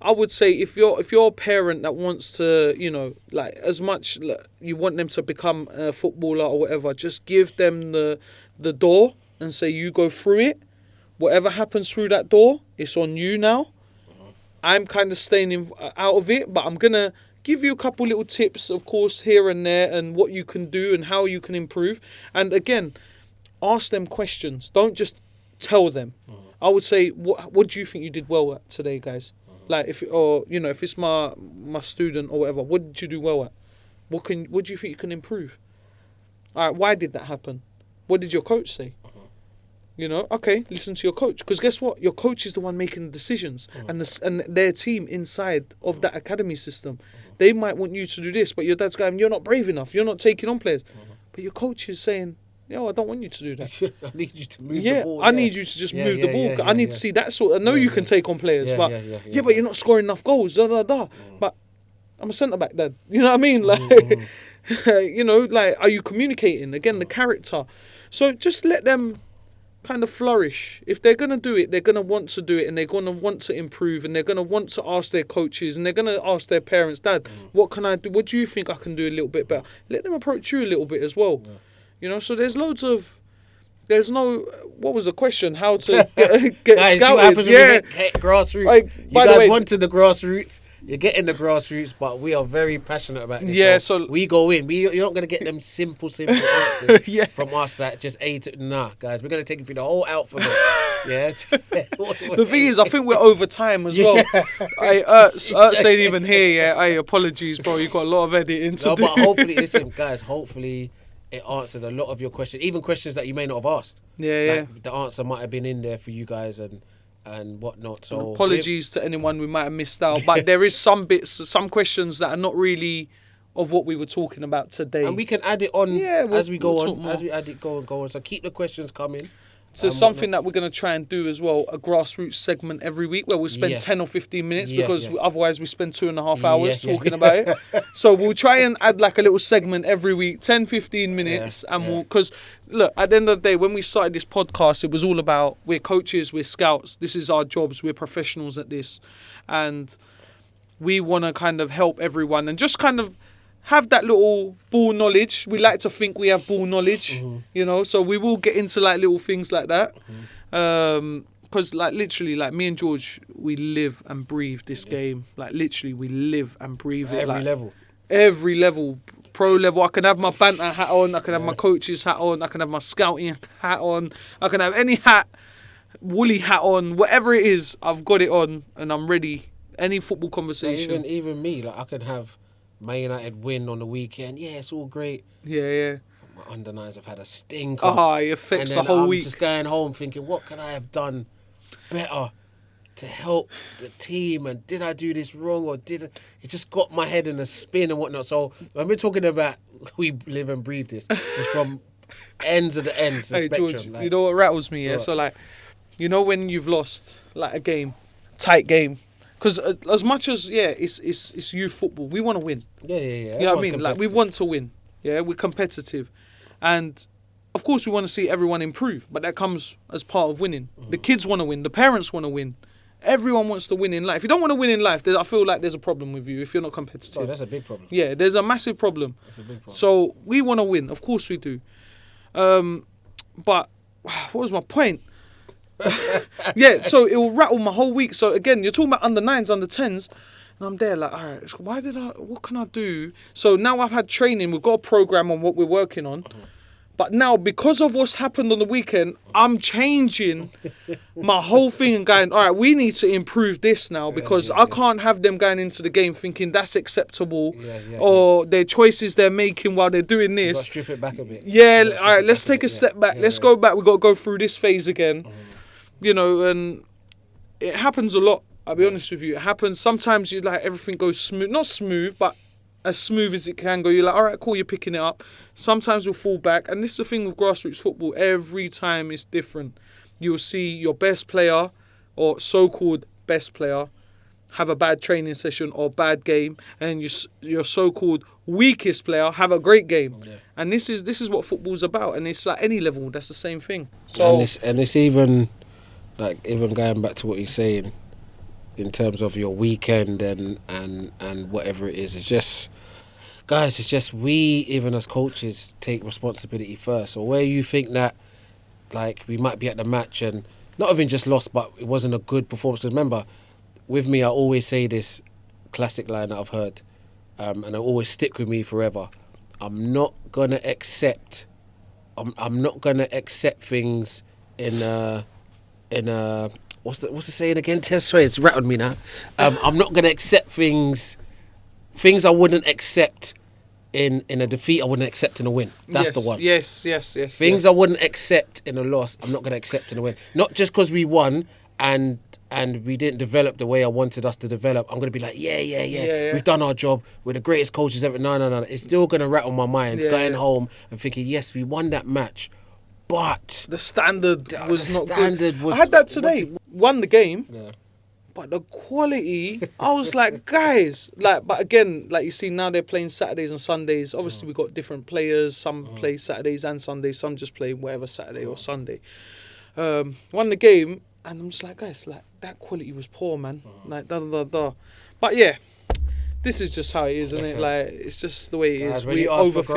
I would say if you're a parent that wants to, like as much like, you want them to become a footballer or whatever, just give them the door and say you go through it. Whatever happens through that door, it's on you now. I'm kind of staying out of it, but I'm gonna give you a couple little tips, of course, here and there, and what you can do and how you can improve. And again, ask them questions. Don't just tell them. I would say, what do you think you did well at today, guys? Like if it's my student or whatever, what did you do well at? What do you think you can improve? All right, why did that happen? What did your coach say? Okay, listen to your coach, because guess what? Your coach is the one making the decisions, and their team inside of that academy system. They might want you to do this, but your dad's going, you're not brave enough. You're not taking on players. But your coach is saying, I don't want you to do that. I need you to move the ball. I need you to just move the ball. I need to see that sort. I know you can take on players, but but you're not scoring enough goals. But I'm a centre back, Dad. You know what I mean? Like, like, are you communicating? Again, the character. So just let them kind of flourish. If they're going to do it, they're going to want to do it, and they're going to want to improve, and they're going to want to ask their coaches, and they're going to ask their parents, Dad, what can I do? What do you think I can do a little bit better? Let them approach you a little bit as well. So there's what was the question? How to get Guys, scouted? what happens when we hit grassroots? Like, you by the guys way, wanted the grassroots. You're getting the grassroots, but we are very passionate about this. Yeah, so we go in. You're not going to get them simple answers from us that just nah, guys. We're going to take you through the whole alphabet. Yeah. The thing is, I think we're over time as well. Ert ain't even here. Yeah. Apologies, bro. You got a lot of editing to do. But hopefully, listen, guys. Hopefully, it answered a lot of your questions, even questions that you may not have asked. Yeah. The answer might have been in there for you guys and whatnot. So apologies to anyone we might have missed out, but there is some questions that are not really of what we were talking about today, and we can add it on as we go on. As we add it, go on. So keep the questions coming. So something that we're going to try and do as well, a grassroots segment every week where we'll spend 10 or 15 minutes because otherwise we spend 2.5 hours talking about it. So we'll try and add like a little segment every week, 10, 15 minutes. Because look, at the end of the day, when we started this podcast, it was all about we're coaches, we're scouts. This is our jobs. We're professionals at this. And we want to kind of help everyone and just kind of have that little ball knowledge. We like to think we have ball knowledge, so we will get into like little things like that. Because like literally, like me and George, we live and breathe this game. Like literally, we live and breathe it. Every level, pro level. I can have my banter hat on. I can have my coach's hat on. I can have my scouting hat on. I can have any hat, woolly hat on, whatever it is. I've got it on and I'm ready. Any football conversation. Even me, like I could have Man United win on the weekend. Yeah, it's all great. Yeah. My underlines have had a stinker. It affects the whole week. I'm just going home thinking, what can I have done better to help the team? And did I do this wrong or did it just got my head in a spin and whatnot? So when we're talking about we live and breathe this, it's from ends of the ends of the spectrum. George, you know what rattles me? Yeah, so like, when you've lost like a game, tight game. Because as much as it's youth football, we want to win. Yeah. You know what I mean? Like we want to win. Yeah, we're competitive, and of course we want to see everyone improve. But that comes as part of winning. The kids want to win. The parents want to win. Everyone wants to win in life. If you don't want to win in life, I feel like there's a problem with you if you're not competitive. Oh, that's a big problem. Yeah, there's a massive problem. That's a big problem. So we want to win. Of course we do. But what was my point? So it will rattle my whole week. So again, you're talking about under 9s, under 10s, and I'm there like, all right, what can I do? So now I've had training, we've got a program on what we're working on. But now, because of what's happened on the weekend, I'm changing my whole thing and going, all right, we need to improve this now because I can't have them going into the game thinking that's acceptable or their choices they're making while they're doing this. Got to strip it back a bit. All right, let's take a step back. Let's go back. We've got to go through this phase again. And it happens a lot. I'll be honest with you. It happens. Sometimes you like everything goes smooth. Not smooth, but as smooth as it can go. You're like, all right, cool, you're picking it up. Sometimes we'll fall back. And this is the thing with grassroots football. Every time it's different. You'll see your best player or so-called best player have a bad training session or bad game, and your so-called weakest player have a great game. Yeah. And this is what football's about, and it's like any level, that's the same thing. So And it's even like even going back to what you're saying in terms of your weekend and whatever it is. It's just, guys, it's just we even as coaches take responsibility first. Or where you think that like we might be at the match and not even just lost, but it wasn't a good performance. Because remember, with me, I always say this classic line that I've heard, and it always stick with me forever. I'm not gonna accept things in a what's the saying again? Tez, sorry, it's rattled me now. I'm not gonna accept things I wouldn't accept in a defeat. I wouldn't accept in a win. That's the one. Yes. Things I wouldn't accept in a loss, I'm not gonna accept in a win. Not just because we won and we didn't develop the way I wanted us to develop. I'm gonna be like, yeah. We've done our job. We're the greatest coaches ever. No. It's still gonna rattle my mind going home and thinking, yes, we won that match. But the standard was not good. Was, I had that today. Won the game, yeah. but the quality, I was like, guys, like, but again, like you see now they're playing Saturdays and Sundays. Obviously, we've got different players. Some play Saturdays and Sundays. Some just play whatever Saturday or Sunday. Won the game, and I'm just like, guys, like that quality was poor, man. Like da. But yeah, this is just how it is, isn't it? Like it's just the way it is. When We you ask for overthink.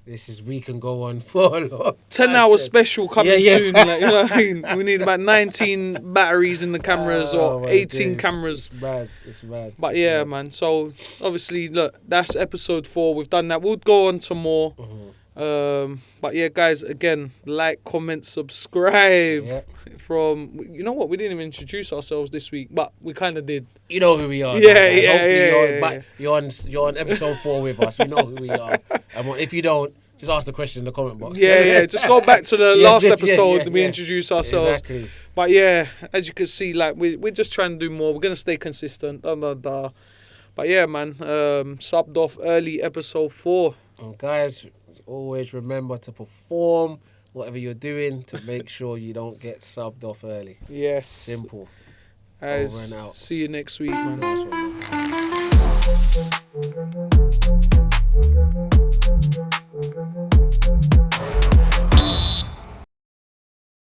grassroots, we can go on for a lot. 10-hour special coming soon. Like, you know what I mean? We need about 19 batteries in the cameras or 18 cameras. It's mad. But yeah, man. So obviously, look, that's episode 4. We've done that. We'll go on to more. But yeah, guys, again, like, comment, subscribe. Yeah. You know what? We didn't even introduce ourselves this week, but we kind of did. You know who we are. You're on episode 4 with us. You know who we are. And if you don't, just ask the question in the comment box. Yeah. Just go back to the last episode. We introduced ourselves. Exactly. But yeah, as you can see, like we're just trying to do more. We're gonna stay consistent. But yeah, man. Subbed off early episode 4. And guys, always remember to perform whatever you're doing to make sure you don't get subbed off early. Yes. Simple. Guys, see you next week, man. Nice one, man.